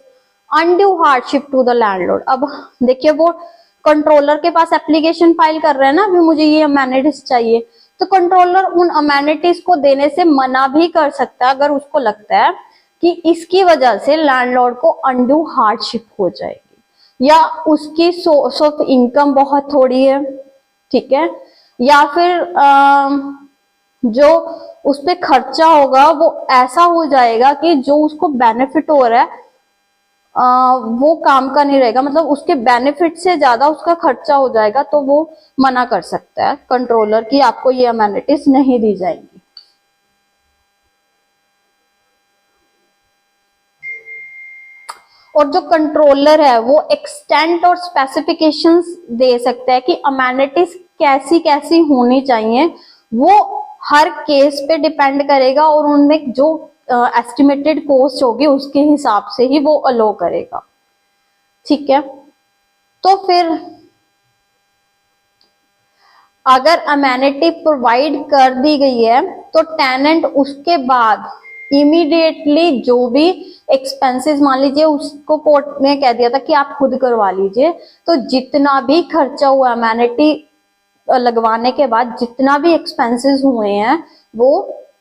undue hardship to the landlord। अब देखिए वो कंट्रोलर के पास एप्लीकेशन फाइल कर रहे हैं ना, अभी मुझे ये अमेनिटीज चाहिए, तो कंट्रोलर उन अमेनिटीज को देने से मना भी कर सकता है अगर उसको लगता है कि इसकी वजह से लैंडलॉर्ड को अनड्यू हार्डशिप हो जाएगी या उसकी सोर्स ऑफ इनकम बहुत थोड़ी है, ठीक है, या फिर जो उस पे खर्चा होगा वो ऐसा हो जाएगा कि जो उसको बेनिफिट हो रहा है वो काम का नहीं रहेगा, मतलब उसके बेनिफिट से ज्यादा उसका खर्चा हो जाएगा, तो वो मना कर सकता है कंट्रोलर कि आपको ये अमेनिटीज नहीं दी जाएंगी। और जो कंट्रोलर है वो एक्सटेंट और स्पेसिफिकेशंस दे सकता है कि अमेनिटीज कैसी कैसी होनी चाहिए, वो हर केस पे डिपेंड करेगा और उनमें जो एस्टिमेटेड कॉस्ट होगी उसके हिसाब से ही वो अलो करेगा, ठीक है। तो फिर अगर अमेनिटी प्रोवाइड कर दी गई है तो टेनेंट उसके बाद इमीडिएटली जो भी एक्सपेंसेस, मान लीजिए उसको कोर्ट ने कह दिया था कि आप खुद करवा लीजिए, तो जितना भी खर्चा हुआ अमेनिटी लगवाने के बाद जितना भी एक्सपेंसेस हुए हैं वो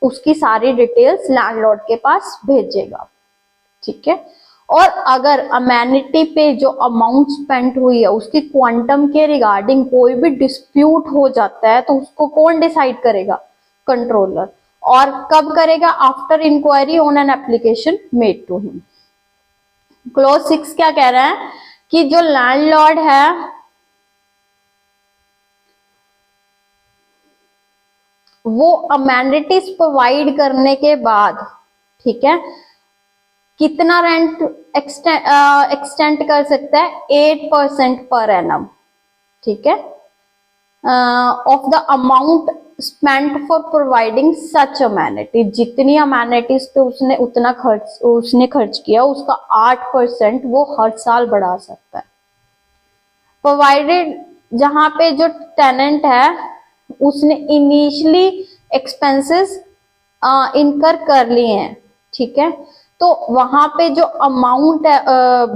उसकी सारी डिटेल्स लैंडलॉर्ड के पास भेजेगा, ठीक है। और अगर अमेनिटी पे जो अमाउंट स्पेंड हुई है उसकी क्वांटम के रिगार्डिंग कोई भी डिस्प्यूट हो जाता है तो उसको कौन डिसाइड करेगा? कंट्रोलर। और कब करेगा? After inquiry on an application made to him. Clause 6 क्या कह रहा है कि जो लैंडलॉर्ड है वो अमेनिटीज प्रोवाइड करने के बाद, ठीक है, कितना रेंट एक्सटेंड कर सकता है? 8% पर एनम, ठीक है, of the amount spent for providing such amenity. जितनी अमेनिटीज पे उसने खर्च किया उसका 8% वो हर साल बढ़ा सकता है, प्रोवाइडेड जहां पे जो टेनेंट है उसने इनिशियली एक्सपेंसेस इनकर कर लिए हैं, ठीक है। तो वहां पे जो अमाउंट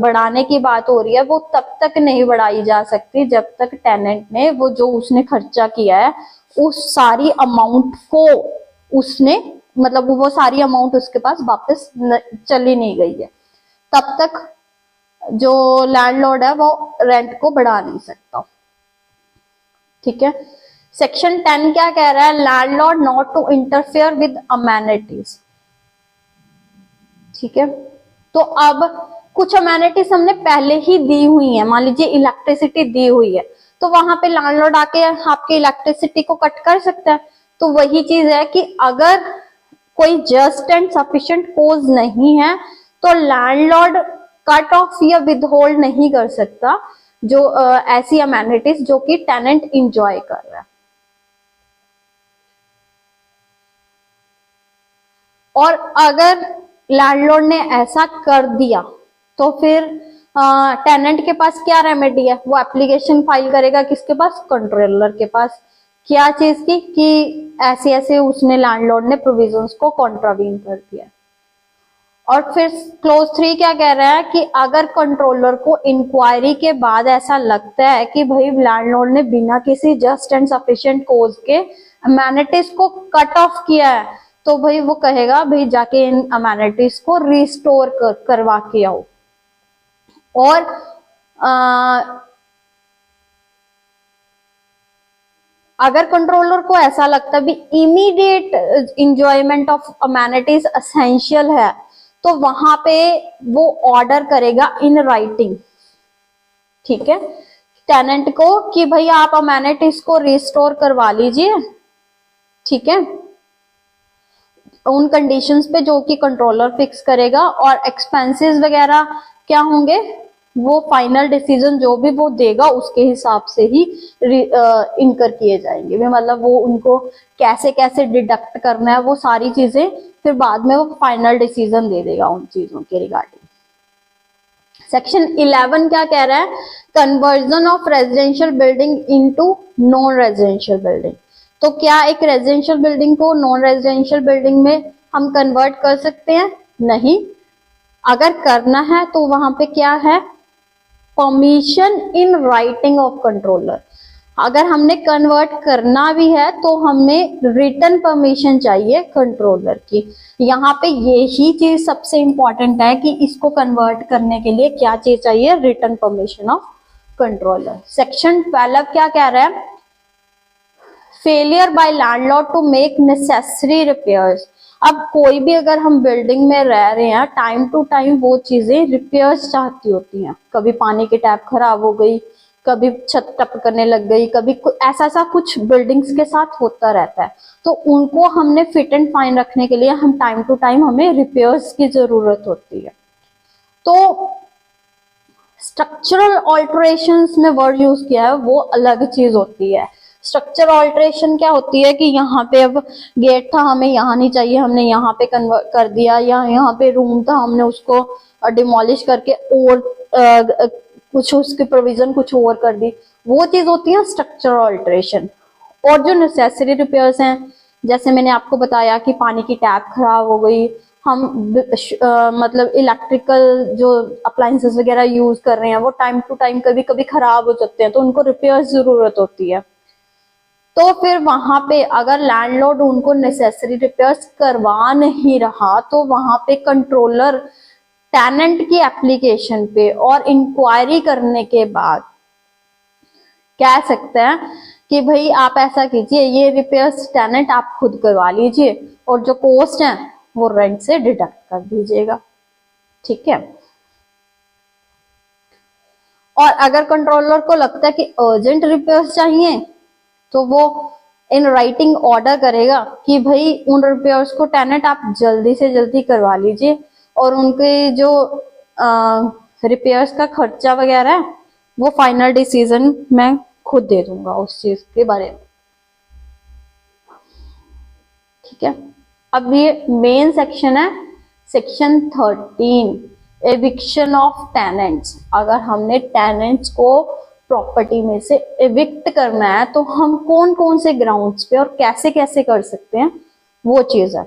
बढ़ाने की बात हो रही है वो तब तक नहीं बढ़ाई जा सकती जब तक टेनेंट ने वो जो उसने खर्चा किया है उस सारी अमाउंट को उसने, मतलब वो सारी अमाउंट उसके पास वापस चली नहीं गई है, तब तक जो लैंडलॉर्ड है वो रेंट को बढ़ा नहीं सकता, ठीक है। सेक्शन 10 क्या कह रहा है? Landlord not to interfere with amenities, ठीक है। तो अब कुछ अमेनिटीज हमने पहले ही दी हुई है, मान लीजिए इलेक्ट्रिसिटी दी हुई है, तो वहां पे लैंडलॉर्ड आके आपके इलेक्ट्रिसिटी को कट कर सकता है। तो वही चीज है कि अगर कोई जस्ट एंड सफिशिएंट कॉज नहीं है तो लैंडलॉर्ड कट ऑफ या विदहोल्ड नहीं कर सकता जो ऐसी अमेनिटीज जो कि टेनेंट इंजॉय कर रहा है। और अगर लैंडलॉर्ड ने ऐसा कर दिया तो फिर टेनेंट के पास क्या रेमेडी है? वो एप्लीकेशन फाइल करेगा किसके पास? कंट्रोलर के पास। क्या चीज की? कि ऐसे ऐसे उसने लैंडलॉर्ड ने प्रोविजंस को कॉन्ट्रावीन कर दिया। और फिर क्लॉज 3 क्या कह रहा है कि अगर कंट्रोलर को इंक्वायरी के बाद ऐसा लगता है कि भाई लैंडलॉर्ड ने बिना किसी जस्ट एंड सफिशिएंट कॉज के अमेनिटीज को कट ऑफ किया है, तो भाई वो कहेगा भाई जाके इन अमेनिटीज को रिस्टोर करवा के आओ। और अगर कंट्रोलर को ऐसा लगता है भी immediate enjoyment of amenities essential है तो वहां पे वो ऑर्डर करेगा इन राइटिंग, ठीक है, टेनेंट को कि भाई आप अमेनिटीज को रिस्टोर करवा लीजिए, ठीक है। उन कंडीशंस पे जो कि कंट्रोलर फिक्स करेगा, और एक्सपेंसेस वगैरह क्या होंगे, वो फाइनल डिसीजन जो भी वो देगा उसके हिसाब से ही इनकर किए जाएंगे। मतलब वो उनको कैसे कैसे डिडक्ट करना है वो सारी चीजें फिर बाद में वो फाइनल डिसीजन दे देगा उन चीजों के रिगार्डिंग। सेक्शन 11 क्या कह रहा है, conversion of residential building into non residential building. तो क्या एक रेजिडेंशियल बिल्डिंग को नॉन रेजिडेंशियल बिल्डिंग में हम कन्वर्ट कर सकते हैं? नहीं। अगर करना है तो वहां पे क्या है, permission in writing of controller. अगर हमने कन्वर्ट करना भी है तो हमें रिटन परमिशन चाहिए कंट्रोलर की। यहाँ पे यही चीज सबसे इंपॉर्टेंट है कि इसको कन्वर्ट करने के लिए क्या चीज चाहिए, written permission of controller. Section 12 क्या कह रहा है, failure by landlord to make necessary repairs. अब कोई भी अगर हम बिल्डिंग में रह रहे हैं, टाइम टू टाइम वो चीजें रिपेयर्स चाहती होती हैं। कभी पानी की टैप खराब हो गई, कभी छत टपकने लग गई, कभी ऐसा कुछ बिल्डिंग्स के साथ होता रहता है। तो उनको हमने फिट एंड फाइन रखने के लिए हम टाइम टू टाइम हमें रिपेयर्स की जरूरत होती है। तो स्ट्रक्चरल ऑल्टरेशंस में वर्ड यूज किया है वो अलग चीज होती है। स्ट्रक्चर ऑल्टरेशन क्या होती है कि यहाँ पे अब गेट था, हमें यहाँ नहीं चाहिए, हमने यहाँ पे कन्वर्ट कर दिया, या यहाँ पे रूम था, हमने उसको डिमोलिश करके और कुछ उसकी प्रोविजन कुछ और कर दी। वो चीज होती है स्ट्रक्चर ऑल्टरेशन। और जो नेसेसरी रिपेयर्स हैं, जैसे मैंने आपको बताया कि पानी की टैप खराब हो गई, हम मतलब इलेक्ट्रिकल जो अप्लायंसेस वगैरह यूज कर रहे हैं वो टाइम टू टाइम कभी कभी खराब हो जाते हैं, तो उनको रिपेयर जरूरत होती है। तो फिर वहां पे अगर लैंडलॉर्ड उनको नेसेसरी रिपेयर्स करवा नहीं रहा तो वहां पे कंट्रोलर टेनेंट की एप्लीकेशन पे और इंक्वायरी करने के बाद कह सकते हैं कि भाई आप ऐसा कीजिए, ये रिपेयर्स टेनेंट आप खुद करवा लीजिए और जो कॉस्ट है वो रेंट से डिडक्ट कर दीजिएगा। ठीक है। और अगर कंट्रोलर को लगता है कि अर्जेंट रिपेयर्स चाहिए तो वो इन राइटिंग ऑर्डर करेगा कि भाई उन रिपेयर्स को टेनेंट आप जल्दी से जल्दी करवा लीजिए, और उनके जो रिपेयर्स का खर्चा वगैरह है वो फाइनल डिसीजन मैं खुद दे दूंगा उस चीज के बारे में। ठीक है। अब ये मेन सेक्शन है, सेक्शन 13, एविक्शन ऑफ टेनेंट्स। अगर हमने टेनेंट्स को प्रॉपर्टी में से एविक्ट करना है तो हम कौन कौन से ग्राउंड्स पे और कैसे कैसे कर सकते हैं वो चीज है।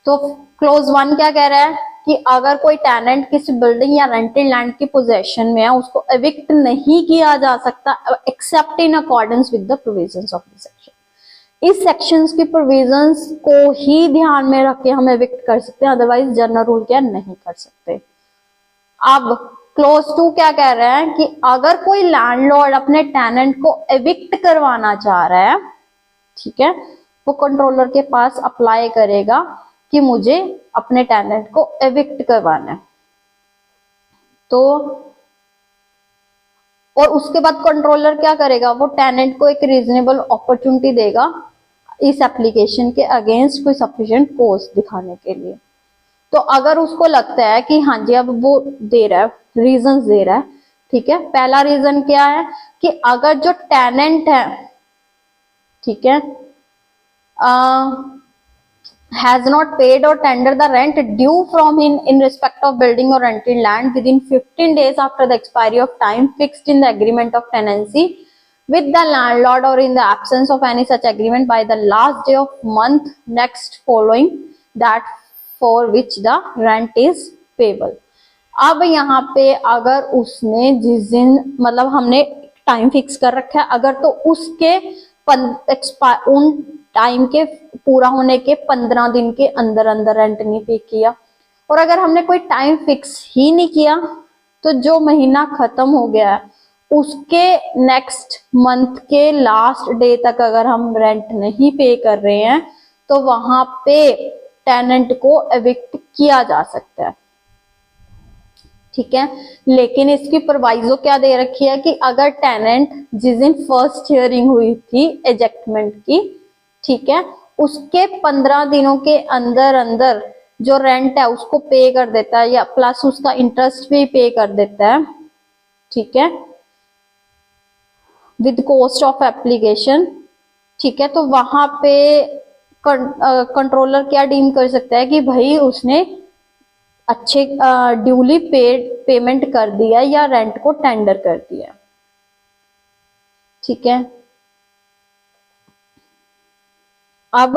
तो क्लोज 1 क्या कह रहा है कि अगर कोई टेनेंट किसी बिल्डिंग या रेंटेड लैंड की पोजेशन में है उसको एविक्ट नहीं किया जा सकता accept in accordance with the provisions of the section. इस सेक्शंस की प्रोविजंस को ही ध्यान में रख के हम एविक्ट कर सकते हैं, अदरवाइज जनरल रूल क्या नहीं कर सकते। अब क्लोज 2 क्या कह रहे हैं कि अगर कोई लैंडलॉर्ड अपने टेनेंट को एविक्ट करवाना चाह रहा है, ठीक है, वो कंट्रोलर के पास अप्लाई करेगा कि मुझे अपने टेनेंट को एविक्ट करवाना है। तो और उसके बाद कंट्रोलर क्या करेगा, वो टेनेंट को एक रीजनेबल अपॉर्चुनिटी देगा इस एप्लीकेशन के अगेंस्ट कोई सफिशिएंट कॉस्ट दिखाने के लिए। तो अगर उसको लगता है कि हाँ जी अब वो दे रहा है, रीजंस दे रहा है, ठीक है। पहला रीजन क्या है कि अगर जो टेनेंट है, ठीक है, has not paid or tendered the rent due from him in respect of building or rented land within 15 days after the expiry of time fixed in the agreement of tenancy with the landlord or in the absence of any such agreement by the last day of month next following that for which the rent is payable। अब यहाँ पे अगर उसने जिस दिन मतलब हमने time fix कर रखा है, अगर तो उसके उन टाइम के पूरा होने के 15 दिन के अंदर अंदर रेंट नहीं पे किया, और अगर हमने कोई टाइम फिक्स ही नहीं किया तो जो महीना खत्म हो गया है उसके नेक्स्ट मंथ के लास्ट डे तक अगर हम रेंट नहीं पे कर रहे हैं तो वहां पे टेनेंट को एविक्ट किया जा सकता है। ठीक है। लेकिन इसकी प्रोवाइजो क्या दे रखी है कि अगर टेनेंट जिस दिन फर्स्ट हियरिंग हुई थी एजेक्टमेंट की, ठीक है, उसके 15 दिनों के अंदर अंदर जो रेंट है उसको पे कर देता है या प्लस उसका इंटरेस्ट भी पे कर देता है, ठीक है, विद कॉस्ट ऑफ एप्लीकेशन, ठीक है, तो वहां पे कंट्रोलर क्या डीम कर सकता है कि भाई उसने अच्छे ड्यूली पेमेंट कर दिया या रेंट को टेंडर कर दिया, ठीक है। अब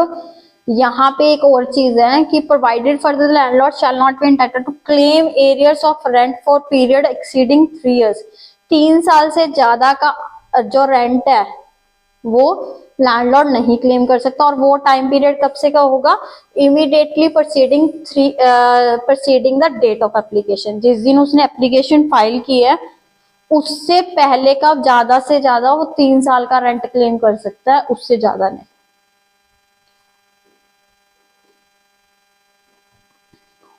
यहाँ पे एक और चीज है कि provided for the landlord shall not be entitled to claim arrears of rent for period exceeding 3 years. 3 साल से ज्यादा का जो रेंट है वो लैंडलॉर्ड नहीं क्लेम कर सकता। और वो टाइम पीरियड कब से का होगा? Immediately proceeding the date of application, जिस दिन उसने एप्लीकेशन फाइल की है उससे पहले का ज्यादा से ज्यादा वो 3 साल का रेंट क्लेम कर सकता है, उससे ज्यादा नहीं।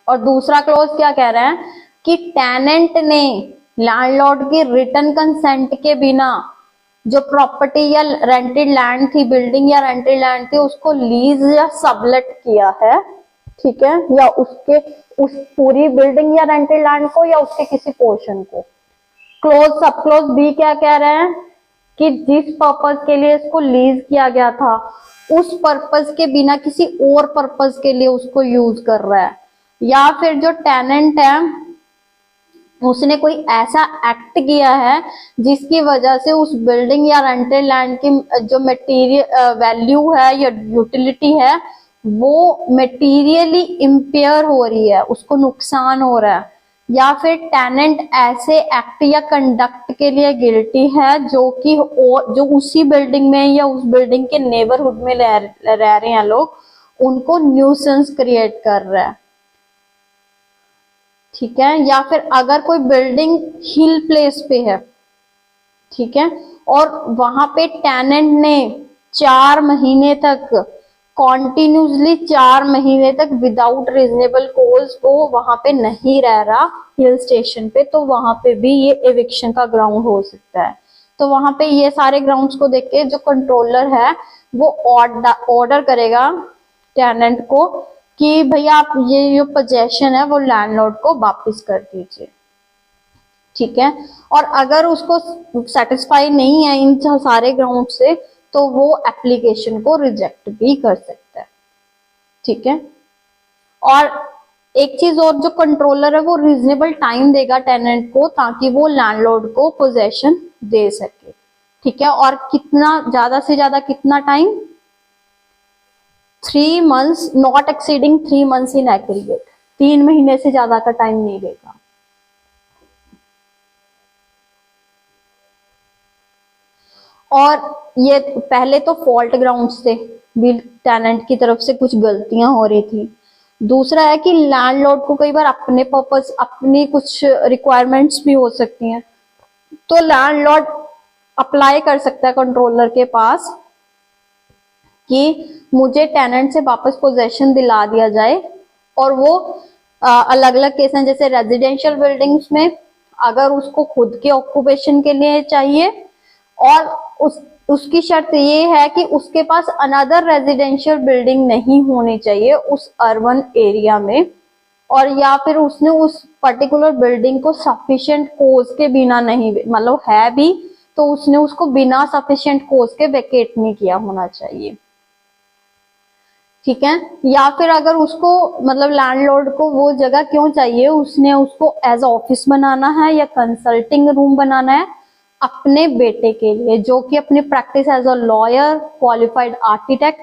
और दूसरा क्लॉज क्या कह रहे हैं कि टेनेंट ने लैंडलॉर्ड की रिटन कंसेंट के बिना जो प्रॉपर्टी या रेंटेड लैंड थी, बिल्डिंग या रेंटेड लैंड थी, उसको लीज या सबलेट किया है, ठीक है, या उसके उस पूरी बिल्डिंग या रेंटेड लैंड को या उसके किसी पोर्शन को। क्लोज सब क्लोज बी क्या कह रहे हैं कि जिस पर्पज के लिए इसको लीज किया गया था उस पर्पज के बिना किसी और पर्पज के लिए उसको यूज कर रहा है, या फिर जो टेनेंट है उसने कोई ऐसा एक्ट किया है जिसकी वजह से उस बिल्डिंग या रेंटेड लैंड की जो मटेरियल वैल्यू है या यूटिलिटी है वो मटेरियली इम्पेयर हो रही है, उसको नुकसान हो रहा है, या फिर टेनेंट ऐसे एक्ट या कंडक्ट के लिए गिल्टी है जो कि जो उसी बिल्डिंग में या उस बिल्डिंग के नेबरहुड में रह रहे हैं लोग, उनको न्यूसेंस क्रिएट कर रहा है, ठीक है। या फिर अगर कोई बिल्डिंग हिल प्लेस पे है, ठीक है, और वहां पे टेनेंट ने 4 महीने तक कॉन्टिन्यूसली 4 महीने तक विदाउट रीजनेबल कॉज वो वहां पे नहीं रह रहा हिल स्टेशन पे, तो वहां पे भी ये एविक्शन का ग्राउंड हो सकता है। तो वहां पे ये सारे ग्राउंड्स को देख के जो कंट्रोलर है वो ऑर्डर करेगा टेनेंट को कि भैया आप ये जो पोजेशन है वो लैंडलॉर्ड को वापस कर दीजिए, ठीक है। और अगर उसको सेटिस्फाई नहीं है इन सारे ग्राउंड से तो वो एप्लीकेशन को रिजेक्ट भी कर सकता है, ठीक है। और एक चीज और, जो कंट्रोलर है वो रीजनेबल टाइम देगा टेनेंट को ताकि वो लैंडलॉर्ड को पोजेशन दे सके, ठीक है। और कितना ज्यादा से ज्यादा कितना time? 3 months, not exceeding 3 months in aggregate. 3 महीने से ज्यादा का टाइम नहीं देगा। और ये पहले तो फॉल्ट ग्राउंड्स थे, बिल टेनेंट की तरफ से कुछ गलतियां हो रही थी। दूसरा है कि लैंडलॉर्ड को कई बार अपने पर्पस, अपनी कुछ रिक्वायरमेंट्स भी हो सकती हैं, तो लैंडलॉर्ड अप्लाई कर सकता है कंट्रोलर के पास कि मुझे टेनेंट से वापस पोजेशन दिला दिया जाए। और वो अलग अलग केस हैं, जैसे रेजिडेंशियल बिल्डिंग्स में अगर उसको खुद के ऑक्यूपेशन के लिए चाहिए और उसकी शर्त ये है कि उसके पास अनदर रेजिडेंशियल बिल्डिंग नहीं होनी चाहिए उस अर्बन एरिया में, और या फिर उसने उस पर्टिकुलर बिल्डिंग को सफिशिएंट कोज के बिना नहीं, मतलब है भी तो उसने उसको बिना सफिशिएंट कोज के वेकेट नहीं किया होना चाहिए, ठीक है। या फिर अगर उसको, मतलब लैंडलॉर्ड को वो जगह क्यों चाहिए, उसने उसको एज ऑफिस बनाना है या कंसल्टिंग रूम बनाना है अपने बेटे के लिए, जो कि अपनी practice as a lawyer, qualified architect,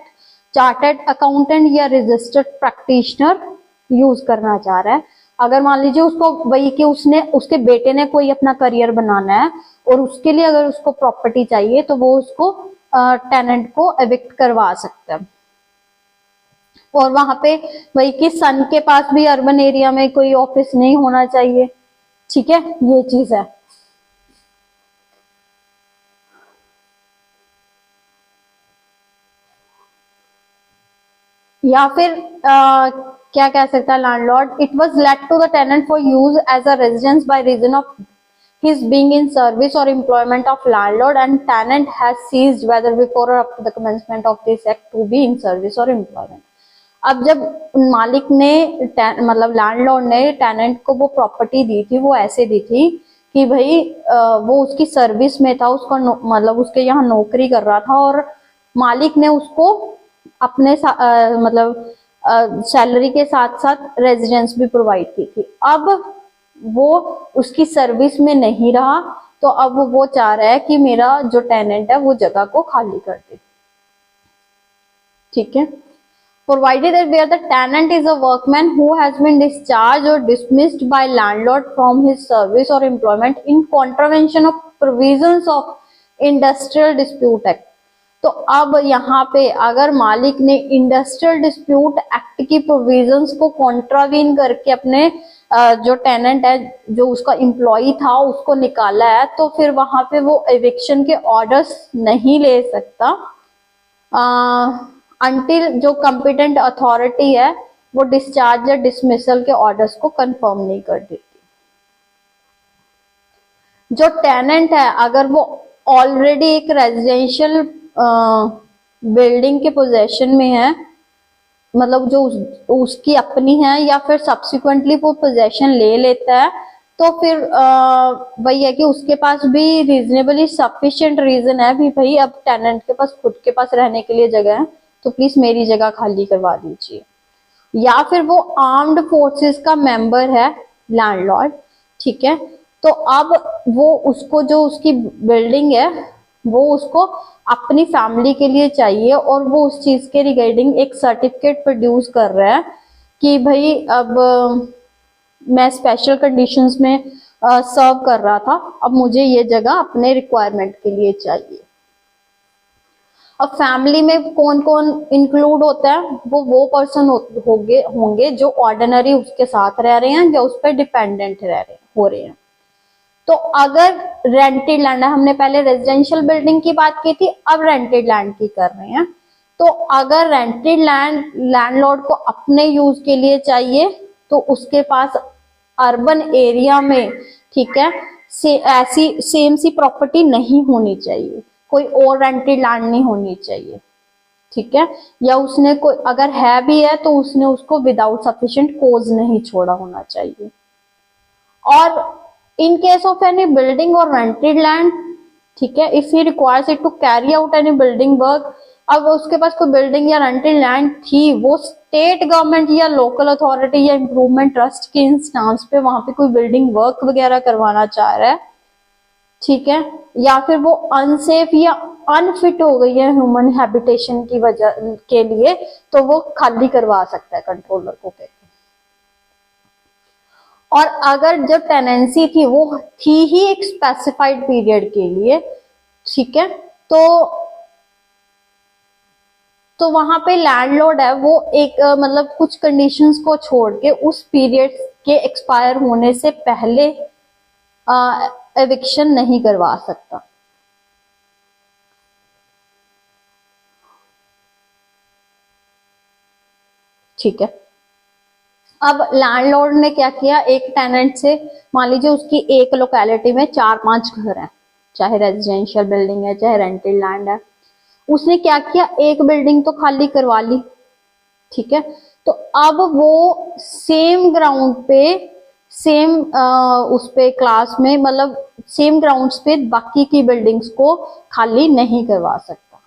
chartered accountant या रजिस्टर्ड प्रैक्टिशनर यूज करना चाह रहा है। अगर मान लीजिए उसको वही कि उसने, उसके बेटे ने कोई अपना करियर बनाना है और उसके लिए अगर उसको प्रॉपर्टी चाहिए तो वो उसको टेनेंट को एविक्ट करवा सकता है। और वहां पे वही कि सन के पास भी अर्बन एरिया में कोई ऑफिस नहीं होना चाहिए, ठीक है, ये चीज है। या फिर क्या कह सकता है landlord, it was let to the tenant for use as a residence by reason of his being in service or employment of landlord, and tenant has ceased whether before or after the commencement of this act to be in service or employment. अब जब मालिक ने मतलब landlord ने tenant को वो property दी थी, वो ऐसे दी थी कि भाई वो उसकी सर्विस में था, उसका मतलब उसके यहाँ नौकरी कर रहा था और मालिक ने उसको अपने मतलब सैलरी के साथ साथ रेजिडेंस भी प्रोवाइड की थी। अब वो उसकी सर्विस में नहीं रहा, तो अब वो चाह रहा है कि मेरा जो टेनेंट है वो जगह को खाली कर दे। ठीक है, provided that where the tenant is a workman who has been discharged or dismissed by landlord from his service or employment in contravention of provisions of industrial dispute act। तो अब यहाँ पे अगर मालिक ने इंडस्ट्रियल डिस्प्यूट एक्ट की provisions को contravene करके अपने जो टेनेंट है, जो उसका एम्प्लॉय था, उसको निकाला है, तो फिर वहां पे वो एविक्शन के ऑर्डर्स नहीं ले सकता अनटिल जो कॉम्पिटेंट अथॉरिटी है वो डिस्चार्ज या डिसमिसल के ऑर्डर्स को कंफर्म नहीं कर देती। जो टेनेंट है अगर वो ऑलरेडी एक रेजिडेंशियल बिल्डिंग के पोजेशन में है, मतलब जो उसकी अपनी है, या फिर सब्सिक्वेंटली वो पोजेशन ले लेता है, तो फिर वही है कि उसके पास भी रीजनेबली सफिशिएंट रीजन है भी भाई अब टेनेंट के पास खुद के पास रहने के लिए जगह है, तो प्लीज मेरी जगह खाली करवा दीजिए। या फिर वो आर्म्ड फोर्सेस का मेंबर है लैंडलॉर्ड, ठीक है, तो अब वो उसको जो उसकी बिल्डिंग है वो उसको अपनी फैमिली के लिए चाहिए और वो उस चीज के रिगार्डिंग एक सर्टिफिकेट प्रोड्यूस कर रहा है कि भाई अब मैं स्पेशल कंडीशंस में सर्व कर रहा था, अब मुझे ये जगह अपने रिक्वायरमेंट के लिए चाहिए। अब फैमिली में कौन कौन इंक्लूड होता है, वो पर्सन होंगे जो ऑर्डिनरी उसके साथ रह रहे हैं या उस पर डिपेंडेंट हो रहे हैं। तो अगर रेंटेड लैंड है, हमने पहले रेजिडेंशियल बिल्डिंग की बात की थी, अब रेंटेड लैंड की कर रहे हैं, तो अगर रेंटेड लैंडलॉर्ड को अपने यूज के लिए चाहिए तो उसके पास अर्बन एरिया में, ठीक है, ऐसी सेम सी प्रॉपर्टी नहीं होनी चाहिए, कोई और रेंटेड लैंड नहीं होनी चाहिए, ठीक है, या उसने कोई अगर है भी है तो उसने उसको विदाउट सफिशिएंट कोज नहीं छोड़ा होना चाहिए। और in case of any building or rented land, ठीक है, if he requires it to carry out any building work, अब उसके पास कोई बिल्डिंग या रेंटेड लैंड थी, वो स्टेट गवर्नमेंट या लोकल अथॉरिटी या इम्प्रूवमेंट ट्रस्ट के इंस्टांस पे वहां पे कोई बिल्डिंग वर्क वगैरह करवाना चाह रहा है, ठीक है, या फिर वो अनसेफ या अनफिट हो गई है ह्यूमन हैबिटेशन की वजह के लिए, तो वो खाली करवा सकता है कंट्रोलर को कहकर। और अगर जब टेनेंसी थी वो थी ही एक स्पेसिफाइड पीरियड के लिए, ठीक है, तो वहां पे लैंडलॉर्ड है वो एक मतलब कुछ कंडीशंस को छोड़ के उस पीरियड के एक्सपायर होने से पहले एविक्शन नहीं करवा सकता। ठीक है, अब लैंडलॉर्ड ने क्या किया, एक टेनेंट से, मान लीजिए उसकी एक लोकेलिटी में 4-5 घर हैं, चाहे रेजिडेंशियल बिल्डिंग है चाहे रेंटेड लैंड है, उसने क्या किया, एक बिल्डिंग तो खाली करवा ली, ठीक है, तो अब वो सेम ग्राउंड पे सेम उस पे क्लास में मतलब सेम ग्राउंड्स पे बाकी की बिल्डिंग्स को खाली नहीं करवा सकता।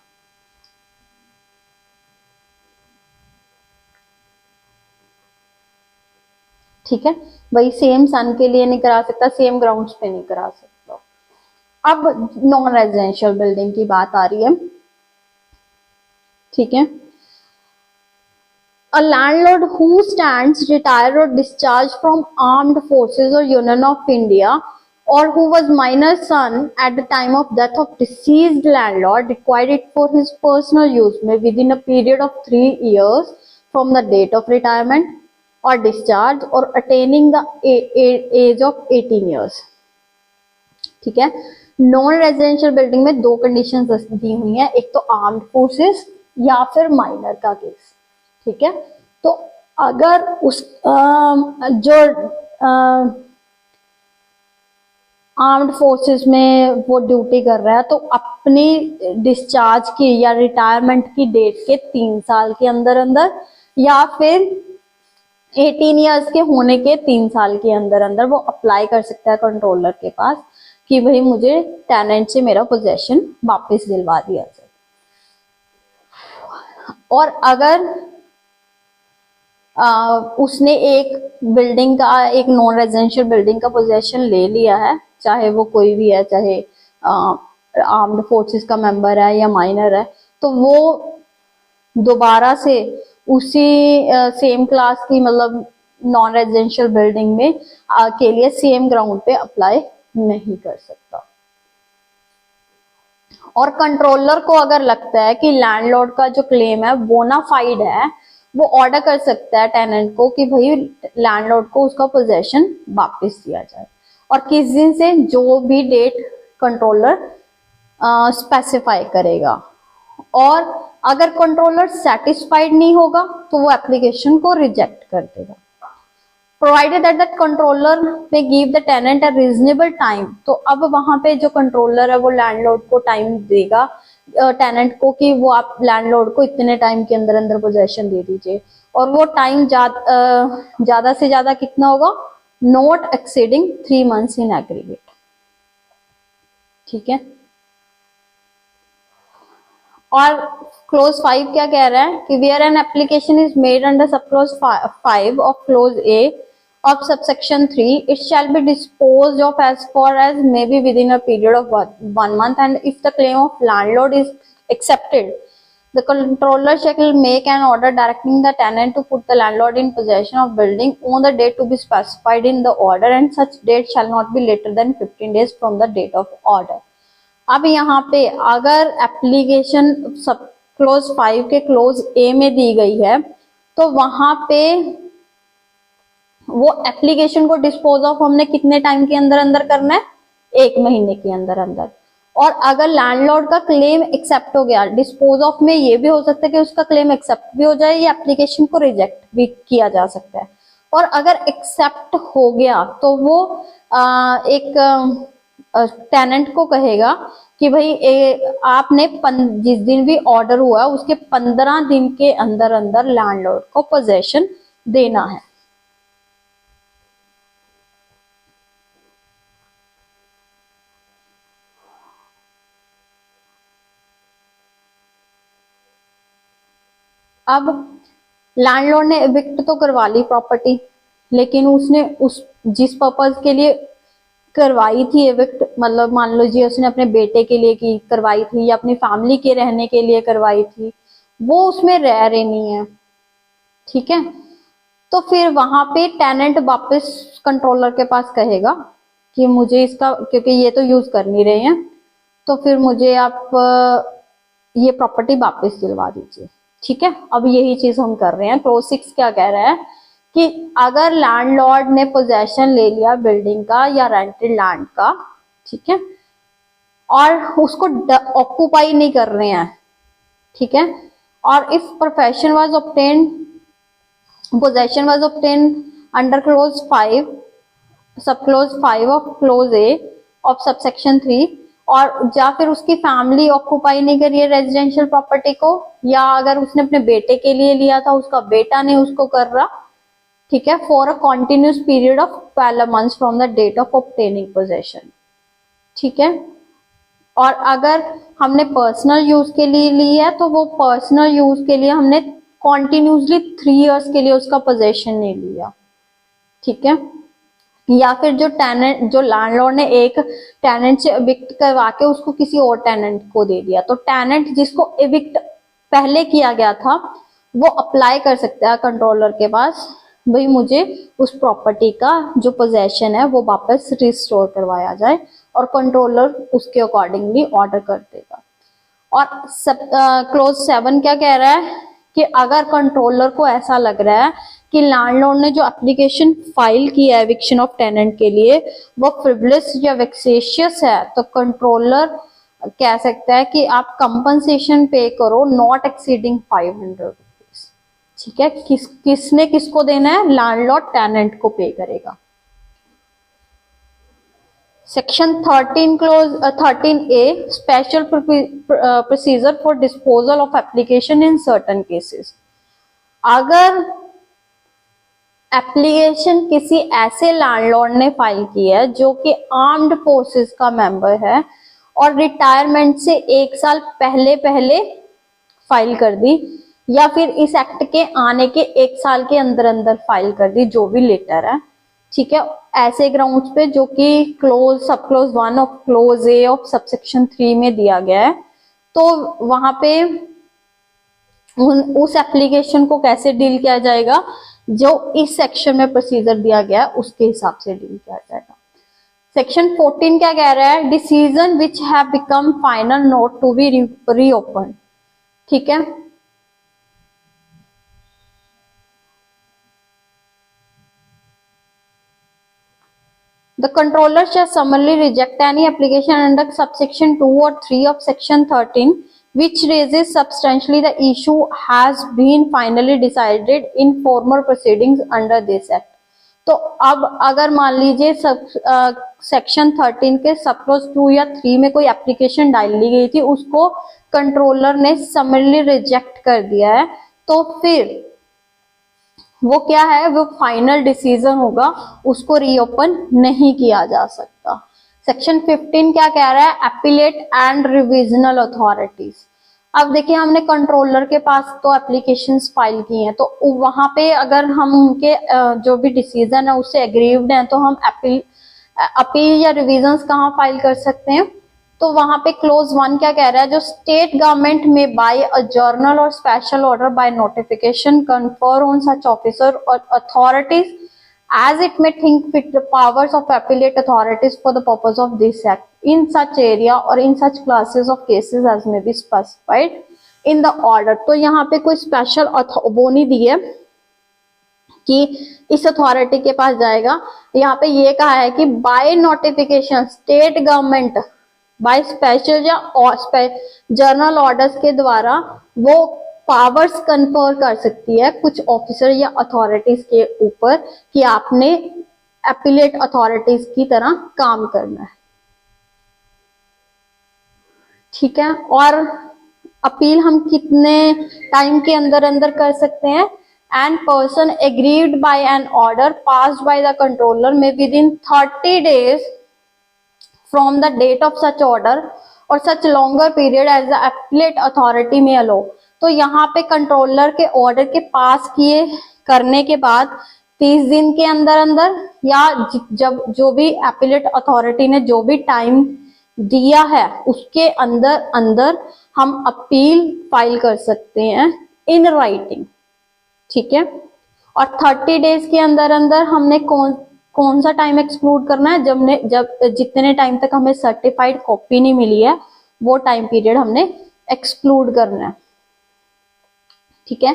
ठीक है, वही सेम सन के लिए नहीं करा सकता, सेम ग्राउंड्स पे नहीं करा सकता। अब नॉन रेजिडेंशियल बिल्डिंग की बात आ रही है, ठीक है, a landlord who stands retired or discharged from armed forces or Union of India or who was minor son at the time of death of deceased landlord required it for his personal use may within a period of 3 years from the date of retirement or discharge or attaining the age of 18 years। ठीक है, non residential building में 2 conditions दी हुई हैं, एक तो armed forces या फिर minor का केस, ठीक है, तो अगर उस जो आर्म्ड फोर्सेस में वो ड्यूटी कर रहा है तो अपनी डिस्चार्ज की या रिटायरमेंट की डेट के 3 साल के अंदर अंदर या फिर 18 इयर्स के होने के 3 साल के अंदर अंदर वो अप्लाई कर सकता है कंट्रोलर के पास कि भाई मुझे टेनेंट से मेरा पोजेशन वापस दिलवा दिया जाए। और अगर उसने एक बिल्डिंग का, एक नॉन रेजिडेंशियल बिल्डिंग का पोजेशन ले लिया है, चाहे वो कोई भी है, चाहे आर्म्ड फोर्सेस का मेंबर है या माइनर है, तो वो दोबारा से उसी सेम क्लास की मतलब नॉन रेजिडेंशियल बिल्डिंग में के लिए सेम ग्राउंड पे अप्लाई नहीं कर सकता। और कंट्रोलर को अगर लगता है कि लैंडलॉर्ड का जो क्लेम है बोनाफाइड है, वो ऑर्डर कर सकता है टेनेंट को कि भाई लैंडलॉर्ड को उसका पोजेशन वापस दिया जाए, और किस दिन से, जो भी डेट कंट्रोलर स्पेसिफाई करेगा। और अगर कंट्रोलर सेटिस्फाइड नहीं होगा तो वो एप्लीकेशन को रिजेक्ट कर देगा। Provided that the controller may give the tenant a reasonable time, तो अब वहां पे जो कंट्रोलर है वो लैंडलॉर्ड को टाइम देगा टेनेंट को कि वो आप लैंडलॉर्ड को इतने टाइम के अंदर अंदर पोजेशन दे दीजिए, और वो टाइम ज्यादा से ज्यादा कितना होगा, not exceeding 3 months in aggregate. ठीक है। और क्लोज 5 क्या कह रहा है कि where an application is made under sub clause 5 of clause A of subsection 3, it shall be disposed of as far as may be within a period of 1 month, and if the claim of landlord is accepted, the controller shall make an order directing the tenant to put the landlord in possession of building on the date to be specified in the order, and such date shall not be later than 15 days from the date of order। अब यहाँ पे अगर application सब clause 5 के close ए में दी गई है तो वहां पे वो एप्लीकेशन को डिस्पोज ऑफ हमने कितने टाइम के अंदर अंदर करना है, 1 महीने के अंदर अंदर। और अगर लैंडलॉर्ड का क्लेम एक्सेप्ट हो गया, डिस्पोज ऑफ में ये भी हो सकता है कि उसका क्लेम एक्सेप्ट भी हो जाए या एप्लीकेशन को रिजेक्ट भी किया जा सकता है। और अगर एक्सेप्ट हो गया तो वो एक टेनेंट को कहेगा कि भाई आपने जिस दिन भी ऑर्डर हुआ उसके 15 दिन के अंदर अंदर लैंडलॉर्ड को पोजेशन देना है। अब लैंडलॉर्ड ने एविक्ट तो करवा ली प्रॉपर्टी, लेकिन उसने उस जिस पर्पज के लिए करवाई थी एविक्ट, मतलब मान लो जी उसने अपने बेटे के लिए की करवाई थी या अपनी फैमिली के रहने के लिए करवाई थी, वो उसमें रह रही नहीं है। ठीक है। तो फिर वहां पे टेनेंट वापस कंट्रोलर के पास कहेगा कि मुझे इसका, क्योंकि ये तो यूज कर नहीं रहे हैं, तो फिर मुझे आप ये प्रॉपर्टी वापस दिलवा दीजिए। ठीक है। अब यही चीज हम कर रहे हैं। क्लोज 6 क्या कह रहा है कि अगर लैंडलॉर्ड ने पोजेशन ले लिया बिल्डिंग का या रेंटेड लैंड का, ठीक है, और उसको ऑक्यूपाई नहीं कर रहे हैं, ठीक है, और if possession was obtain under close 5 सब clause 5 of clause A of subsection 3, और या फिर उसकी फैमिली ऑक्यूपाई नहीं करी है रेजिडेंशियल प्रॉपर्टी को, या अगर उसने अपने बेटे के लिए लिया था उसका बेटा नहीं उसको कर रहा, ठीक है, for a continuous period of 12 months from the date of obtaining possession. ठीक है। और अगर हमने पर्सनल यूज के लिए ली है तो वो पर्सनल यूज के लिए हमने कॉन्टिन्यूसली 3 years के लिए उसका पोजेशन नहीं लिया। ठीक है। या फिर जो लैंडलॉर्ड ने एक टेनेंट से एविक्ट करवा के उसको किसी और टेनेंट को दे दिया, तो टेनेंट जिसको एविक्ट पहले किया गया था वो अप्लाई कर सकता है कंट्रोलर के पास, भाई मुझे उस प्रॉपर्टी का जो पोजेशन है वो वापस रिस्टोर करवाया जाए, और कंट्रोलर उसके अकॉर्डिंगली ऑर्डर कर देगा। और क्लोज 7 क्या कह रहा है कि अगर कंट्रोलर को ऐसा लग रहा है कि लैंडलॉर्ड ने जो एप्लीकेशन फाइल की है एविक्शन ऑफ टेनेंट के लिए वो फ्रिवलेस या वेक्सेशियस है, तो कंट्रोलर कह सकता है कि आप कंपनसेशन पे करो नॉट एक्सीडिंग 500 रुपीज। ठीक है, किसने किसको देना है, लैंडलॉर्ड टेनेंट को पे करेगा। Section 13 close 13A special procedure for disposal of application in certain cases. अगर एप्लीकेशन किसी ऐसे लैंडलॉर्ड ने फाइल की है जो कि आर्म्ड फोर्सेस का मेंबर है और रिटायरमेंट से 1 साल पहले फाइल कर दी, या फिर इस एक्ट के आने के 1 साल के अंदर अंदर फाइल कर दी, जो भी लेटर है, ठीक है, ऐसे ग्राउंड्स पे जो कि क्लोज सब close 1 of clause A of subsection 3 में दिया गया है, तो वहां पे उस एप्लीकेशन को कैसे डील किया जाएगा, जो इस सेक्शन में प्रोसीजर दिया गया है उसके हिसाब से डील किया जाएगा। सेक्शन 14 क्या कह रहा है, decision which have become final not to be reopen. ठीक है, the controller shall summarily reject any application under subsection 2 or 3 of section 13 which raises substantially the issue has been finally decided in former proceedings under this act। तो अब अगर मान लीजिए section 13 के सब close 2 या 3 में कोई एप्लीकेशन डाली गई थी, उसको कंट्रोलर ने समरली रिजेक्ट कर दिया है, तो फिर वो क्या है, वो फाइनल डिसीजन होगा, उसको रीओपन नहीं किया जा सकता। सेक्शन 15 क्या कह रहा है, अपीलेट एंड रिविजनल अथॉरिटीज। अब देखिए, हमने कंट्रोलर के पास तो एप्लीकेशंस फाइल की हैं, तो वहां पे अगर हम उनके जो भी डिसीजन है उससे एग्रीव्ड हैं, तो हम अपील या रिविजन्स कहाँ फाइल कर सकते हैं, तो वहां पे क्लोज 1 क्या कह रहा है, जो state government may by a general or special order by notification confer on such officer or authorities as it may think fit the powers of appellate authorities for the purpose of this act in such area or in such classes of cases as may be specified in the order. तो यहाँ पे कोई special वो नहीं दी है कि इस authority के पास जाएगा, यहाँ पे ये कहा है कि by notification state government by special या जर्नल ऑर्डर्स के द्वारा वो पावर्स कन्फर कर सकती है कुछ ऑफिसर या अथॉरिटीज के ऊपर कि आपने एपीलेट अथॉरिटीज की तरह काम करना है। ठीक है, और अपील हम कितने टाइम के अंदर अंदर कर सकते हैं, and person aggrieved by an order passed by the controller may within 30 days from the date of such order or such longer period as the appellate authority may allow। तो यहाँ पे controller के order के पास किए करने के बाद 30 दिन के अंदर अंदर या जब जो भी एपीलेट अथॉरिटी ने जो भी टाइम दिया है उसके अंदर अंदर हम अपील फाइल कर सकते हैं इन राइटिंग। ठीक है, और 30 डेज के अंदर अंदर हमने कौन सा टाइम एक्सक्लूड करना है, जब जितने टाइम तक हमें सर्टिफाइड कॉपी नहीं मिली है वो टाइम पीरियड हमने एक्सक्लूड करना है। ठीक है,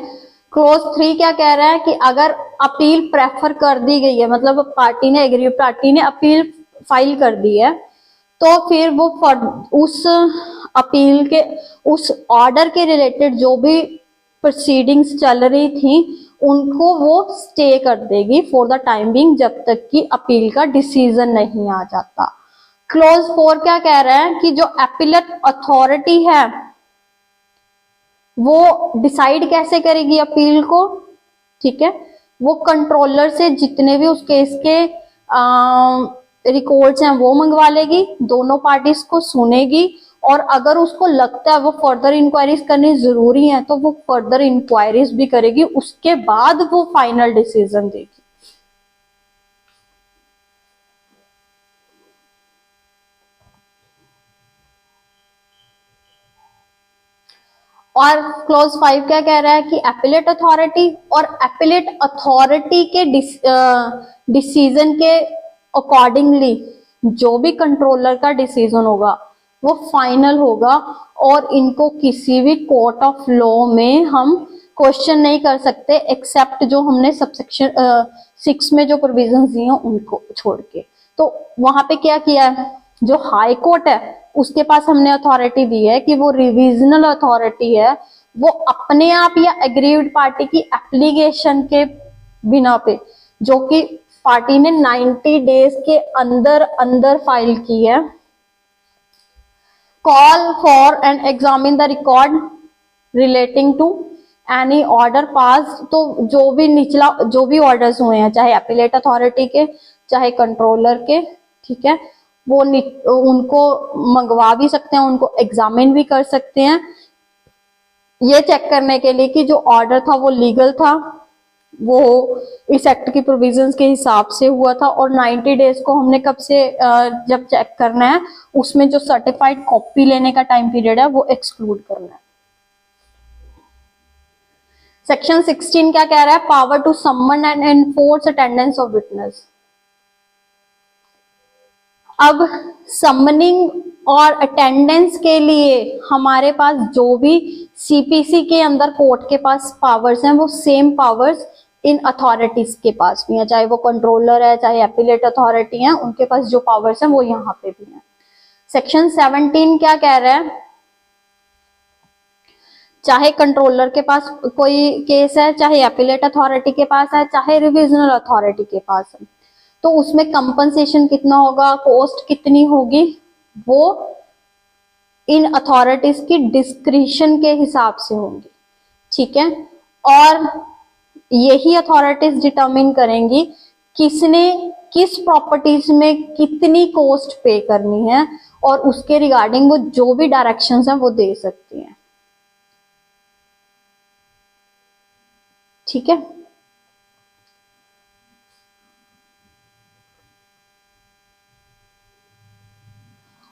क्लोज 3 क्या कह रहा है कि अगर अपील प्रेफर कर दी गई है, मतलब पार्टी ने अपील फाइल कर दी है, तो फिर वो उस अपील के उस ऑर्डर के रिलेटेड जो भी प्रोसीडिंग्स चल रही थी उनको वो स्टे कर देगी फॉर द टाइम बिंग, जब तक कि अपील का डिसीजन नहीं आ जाता। क्लोज 4 क्या कह रहा है कि जो अपीलेट अथॉरिटी है वो डिसाइड कैसे करेगी अपील को। ठीक है, वो कंट्रोलर से जितने भी उस केस के रिकॉर्ड्स हैं वो मंगवा लेगी, दोनों पार्टीज को सुनेगी, और अगर उसको लगता है वो फर्दर इंक्वायरीज करनी जरूरी है तो वो फर्दर इंक्वायरीज भी करेगी, उसके बाद वो फाइनल डिसीजन देगी। और क्लोज 5 क्या कह रहा है कि एपीलेट अथॉरिटी और एपीलेट अथॉरिटी के डिसीजन के अकॉर्डिंगली जो भी कंट्रोलर का डिसीजन होगा वो फाइनल होगा, और इनको किसी भी कोर्ट ऑफ लॉ में हम क्वेश्चन नहीं कर सकते एक्सेप्ट जो हमने सबसेक्शन 6 में जो प्रोविजंस दिए हैं उनको छोड़ के। तो वहां पे क्या किया है, जो हाई कोर्ट है उसके पास हमने अथॉरिटी दी है कि वो रिविजनल अथॉरिटी है, वो अपने आप या एग्रीव्ड पार्टी की एप्लीकेशन के बिना पे, जो कि पार्टी ने 90 डेज के अंदर अंदर फाइल की है, call for and examine the record relating to any order pass. तो जो भी ऑर्डर्स हुए हैं, चाहे अपीलेट अथॉरिटी के चाहे कंट्रोलर के, ठीक है, वो उनको मंगवा भी सकते हैं, उनको एग्जामिन भी कर सकते हैं, ये चेक करने के लिए कि जो ऑर्डर था वो लीगल था, वो इस एक्ट की प्रोविजंस के हिसाब से हुआ था। और 90 डेज को हमने कब से जब चेक करना है, उसमें जो सर्टिफाइड कॉपी लेने का टाइम पीरियड है वो एक्सक्लूड करना है। सेक्शन 16 क्या कह रहा है? Power to summon and enforce attendance of witness. अब समनिंग और अटेंडेंस के लिए हमारे पास जो भी सीपीसी के अंदर कोर्ट के पास पावर्स हैं, वो सेम पावर्स इन अथॉरिटीज के पास भी हैं, चाहे वो कंट्रोलर है चाहे एपीलेट अथॉरिटी है, उनके पास जो पावर्स हैं वो यहाँ पे भी हैं। सेक्शन 17 क्या कह रहा है? चाहे कंट्रोलर के पास कोई केस है, चाहे एपीलेट अथॉरिटी के पास है, चाहे रिविजनल अथॉरिटी के पास है, तो उसमें कंपनसेशन कितना होगा, कॉस्ट कितनी होगी, वो इन अथॉरिटीज की डिस्क्रिशन के हिसाब से होंगी, ठीक है। और यही अथॉरिटीज डिटरमिन करेंगी किसने किस प्रॉपर्टीज में कितनी कॉस्ट पे करनी है, और उसके रिगार्डिंग वो जो भी डायरेक्शंस हैं वो दे सकती हैं, ठीक है।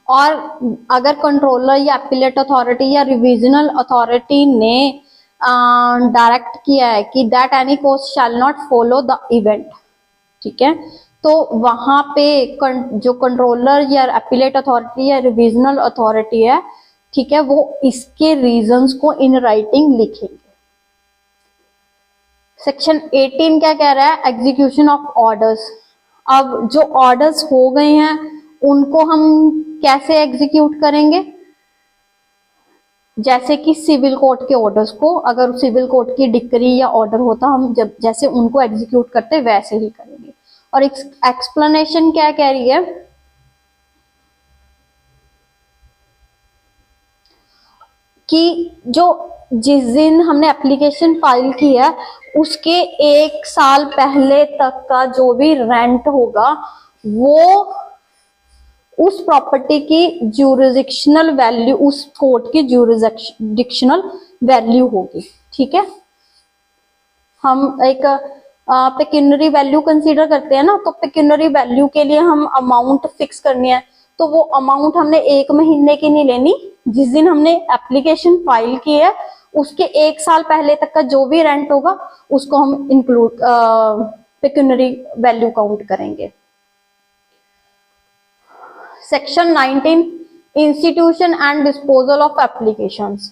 और अगर कंट्रोलर या एपीलेट अथॉरिटी या रिविजनल अथॉरिटी ने डायरेक्ट किया है कि that any cost shall not follow the event, ठीक है, तो वहां पे जो कंट्रोलर या एपीलेट अथॉरिटी या रिविजनल अथॉरिटी है, ठीक है, वो इसके रीजंस को इन राइटिंग लिखेंगे। सेक्शन 18 क्या कह रहा है? Execution of orders. अब जो ऑर्डर्स हो गए हैं उनको हम कैसे एग्जीक्यूट करेंगे? जैसे कि सिविल कोर्ट के ऑर्डर्स को, अगर सिविल कोर्ट की डिक्री या ऑर्डर होता, हम जब जैसे उनको एग्जीक्यूट करते वैसे ही करेंगे। और एक्सप्लेनेशन क्या कह रही है कि जो जिस दिन हमने एप्लीकेशन फाइल की है उसके 1 साल पहले तक का जो भी रेंट होगा वो उस प्रॉपर्टी की ज्यूरिसडिक्शनल वैल्यू, उस कोर्ट की ज्यूरिसडिक्शनल वैल्यू होगी, ठीक है। हम एक पेक्यूनरी वैल्यू कंसीडर करते हैं ना, तो पेक्यूनरी वैल्यू के लिए हम अमाउंट फिक्स करनी है, तो वो अमाउंट हमने 1 महीने की नहीं लेनी, जिस दिन हमने एप्लीकेशन फाइल की है उसके 1 साल पहले तक का जो भी रेंट होगा उसको हम इंक्लूड पेक्यूनरी वैल्यू काउंट करेंगे। Section 19 institution and disposal of applications.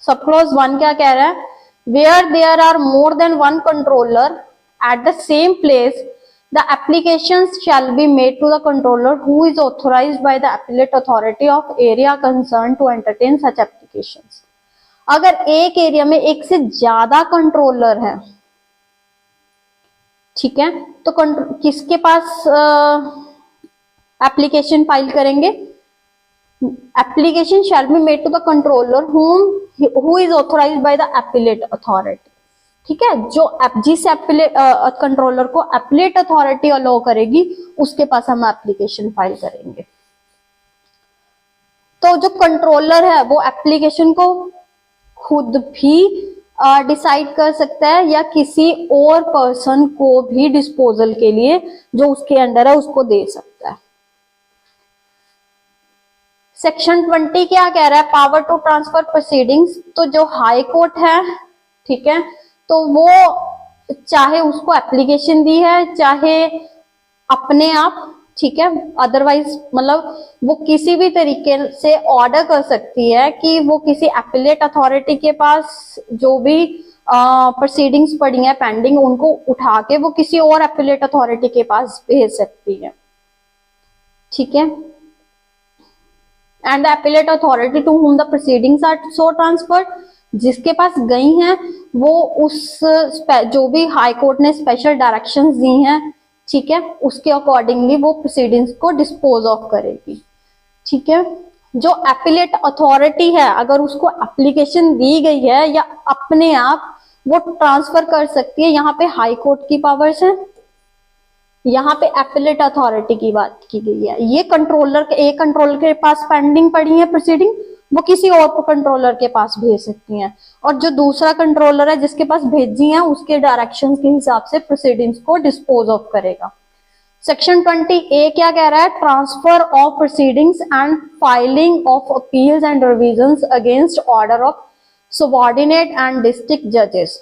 Sub clause 1 क्या कह रहा है? Where there are more than 1 controller at the same place, the applications shall be made to the controller who is authorized by the appellate authority of area concerned to entertain such applications। अगर एक area में एक से ज्यादा controller है, ठीक है, तो किसके पास एप्लीकेशन फाइल करेंगे? Application shall be made to the controller who is authorised by the appellate authority, ठीक है। जो जिस एपीलेट कंट्रोलर को एपीलेट अथॉरिटी अलाउ करेगी उसके पास हम एप्लीकेशन फाइल करेंगे। तो जो कंट्रोलर है वो एप्लीकेशन को खुद भी डिसाइड कर सकता है या किसी और पर्सन को भी डिस्पोजल के लिए जो उसके अंडर है उसको दे सकता है। सेक्शन 20 क्या कह रहा है? Power to transfer proceedings. तो जो हाई कोर्ट है, ठीक है, तो वो चाहे उसको एप्लीकेशन दी है चाहे अपने आप, ठीक है, अदरवाइज मतलब वो किसी भी तरीके से ऑर्डर कर सकती है कि वो किसी एपीलेट अथॉरिटी के पास जो भी प्रोसीडिंग्स पड़ी हैं पेंडिंग, उनको उठा के वो किसी और एपीलेट अथॉरिटी के पास भेज सकती है, ठीक है। And the appellate authority to whom the proceedings are so transferred जिसके पास गई हैं वो उस जो भी हाई कोर्ट ने स्पेशल डायरेक्शंस दी हैं, ठीक है, उसके अकॉर्डिंगली वो प्रोसीडिंग्स को डिस्पोज ऑफ करेगी। ठीक है, जो एपिलेट अथॉरिटी है अगर उसको एप्लीकेशन दी गई है या अपने आप वो ट्रांसफर कर सकती है, यहाँ पे हाई कोर्ट की पावर्स हैं, यहाँ पे एपिलेट अथॉरिटी की बात की गई है। ये कंट्रोलर एक कंट्रोलर के पास पेंडिंग पड़ी है प्रोसीडिंग, वो किसी और कंट्रोलर के पास भेज सकती हैं, और जो दूसरा कंट्रोलर है जिसके पास भेजी है उसके डायरेक्शंस के हिसाब से प्रोसीडिंग्स को डिस्पोज ऑफ करेगा। सेक्शन 20A क्या कह रहा है? Transfer of proceedings and filing of appeals and revisions against order of subordinate and district जजेस।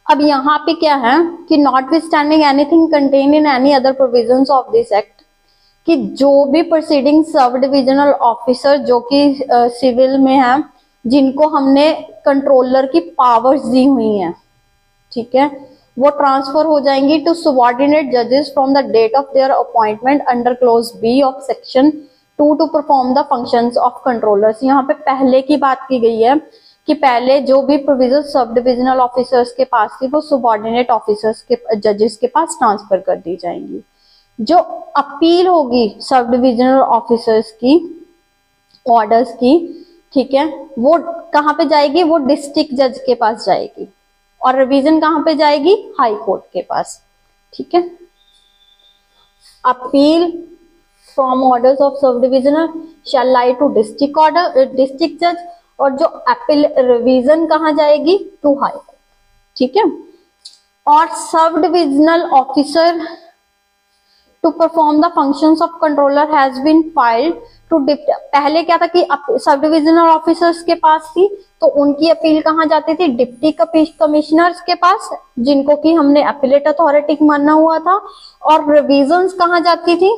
अब यहाँ पे क्या है कि not withstanding anything contain in any other provisions of this act, कि जो भी प्रोसीडिंग सब डिविजनल ऑफिसर जो कि सिविल में है, जिनको हमने कंट्रोलर की पावर्स दी हुई हैं, ठीक है, वो ट्रांसफर हो जाएंगी टू सबऑर्डिनेट जजेस from the date of their appointment under clause B of section 2 to perform the functions of controllers. यहाँ पे पहले की बात की गई है कि पहले जो भी प्रोविजन सब डिविजनल ऑफिसर्स के पास थी वो सबऑर्डिनेट ऑफिसर्स के जजेस के पास ट्रांसफर कर दी जाएंगी। जो अपील होगी सब डिविजनल ऑफिसर्स की ऑर्डर्स की, ठीक है, वो कहाँ पे जाएगी? वो डिस्ट्रिक्ट जज के पास जाएगी, और रिवीजन कहाँ पे जाएगी? हाई कोर्ट के पास। ठीक है, appeal from orders of sub divisional shall lie to district जज, और जो अपील रिवीजन कहाँ जाएगी? To high court. ठीक है, और sub divisional officer to perform the functions of controller has been filed to पहले क्या था कि सब डिविजनल ऑफिसर्स के पास थी तो उनकी अपील कहाँ जाती थी? डिप्टी कमिश्नर्स के पास, जिनको कि हमने अपीलेट अथॉरिटी मानना हुआ था, और रिवीजन्स कहाँ जाती थी?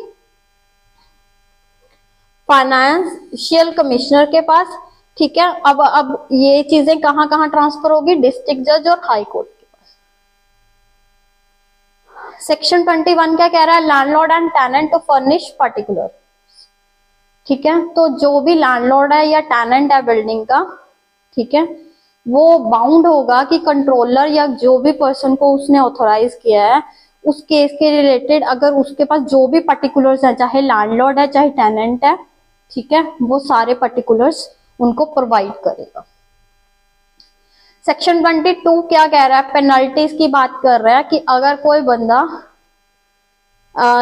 फाइनेंशियल कमिश्नर के पास। ठीक है, अब ये चीजें कहाँ कहाँ ट्रांसफर होगी? डिस्ट्रिक्ट जज और हाई कोर्ट के पास। सेक्शन 21 क्या कह रहा है? Landlord and tenant to furnish particular. ठीक है, तो जो भी लैंडलॉर्ड है या टेनेंट है बिल्डिंग का, ठीक है, वो बाउंड होगा कि कंट्रोलर या जो भी पर्सन को उसने ऑथोराइज किया है उस केस के रिलेटेड अगर उसके पास जो भी पर्टिकुलर्स है, चाहे लैंडलॉर्ड है चाहे टेनेंट है, ठीक है, वो सारे पर्टिकुलर्स उनको प्रोवाइड करेगा। सेक्शन 22 क्या कह रहा है? पेनल्टीज की बात कर रहा है कि अगर कोई बंदा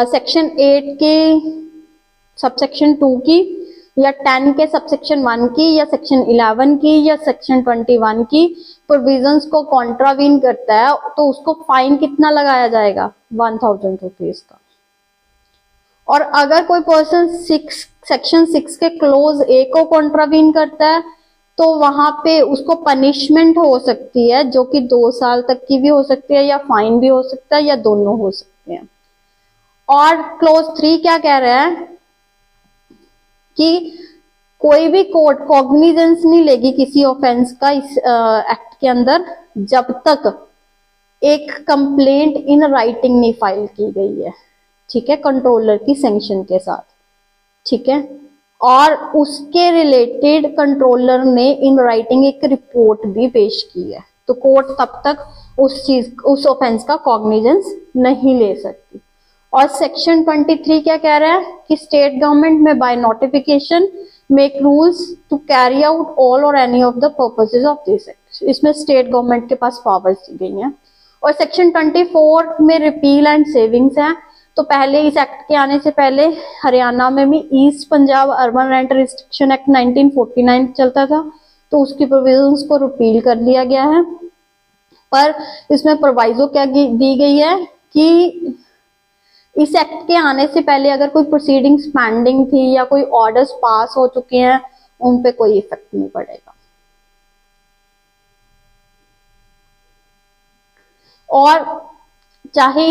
सेक्शन 8 की सबसेक्शन 2 की या 10 के सबसेक्शन 1 की या सेक्शन 11 की या सेक्शन 21 की प्रोविजंस को कॉन्ट्रावीन करता है तो उसको फाइन कितना लगाया जाएगा? 1000 रुपीज का। और अगर कोई पर्सन सेक्शन 6 के क्लोज ए को कॉन्ट्रावीन करता है तो वहां पे उसको पनिशमेंट हो सकती है, जो कि 2 साल तक की भी हो सकती है या फाइन भी हो सकता है या दोनों हो सकते हैं। और क्लोज 3 क्या कह रहा है कि कोई भी कोर्ट कॉग्निजेंस नहीं लेगी किसी ऑफेंस का इस एक्ट के अंदर जब तक एक कंप्लेंट इन राइटिंग नहीं फाइल की गई है, ठीक है, कंट्रोलर की सैंक्शन के साथ। ठीक है, और उसके रिलेटेड कंट्रोलर ने इन राइटिंग एक रिपोर्ट भी पेश की है, तो कोर्ट तब तक उस ऑफेंस का कॉग्निजेंस नहीं ले सकती। और सेक्शन 23 क्या कह रहा है कि state government may by notification make rules to carry out all or any of the purposes of this act. इसमें स्टेट गवर्नमेंट के पास पावर्स दी गई हैं। और सेक्शन 24 में रिपील एंड सेविंग्स है। तो पहले इस एक्ट के आने से पहले हरियाणा में भी east Punjab urban rent restriction act 1949 चलता था, तो उसकी प्रोविजंस को रिपील कर लिया गया है। पर इसमें प्रोवाइजो क्या दी गई है कि इस एक्ट के आने से पहले अगर कोई प्रोसीडिंग्स पेंडिंग थी या कोई ऑर्डर्स पास हो चुके हैं उन पे कोई इफेक्ट नहीं पड़ेगा। और चाहे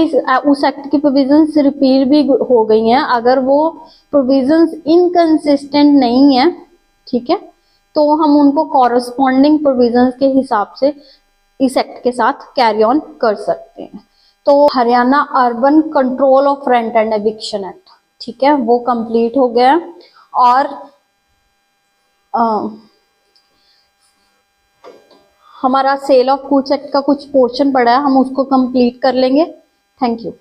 उस एक्ट की प्रोविजंस रिपील भी हो गई हैं, अगर वो प्रोविजंस इनकंसिस्टेंट नहीं है, ठीक है, तो हम उनको कॉरस्पॉन्डिंग प्रोविजंस के हिसाब से इस एक्ट के साथ कैरी ऑन कर सकते हैं। तो Haryana urban control of rent and eviction act, ठीक है, वो कंप्लीट हो गया है। और हमारा सेल ऑफ गुड्स एक्ट का कुछ पोर्शन पड़ा है, हम उसको कंप्लीट कर लेंगे। Thank you.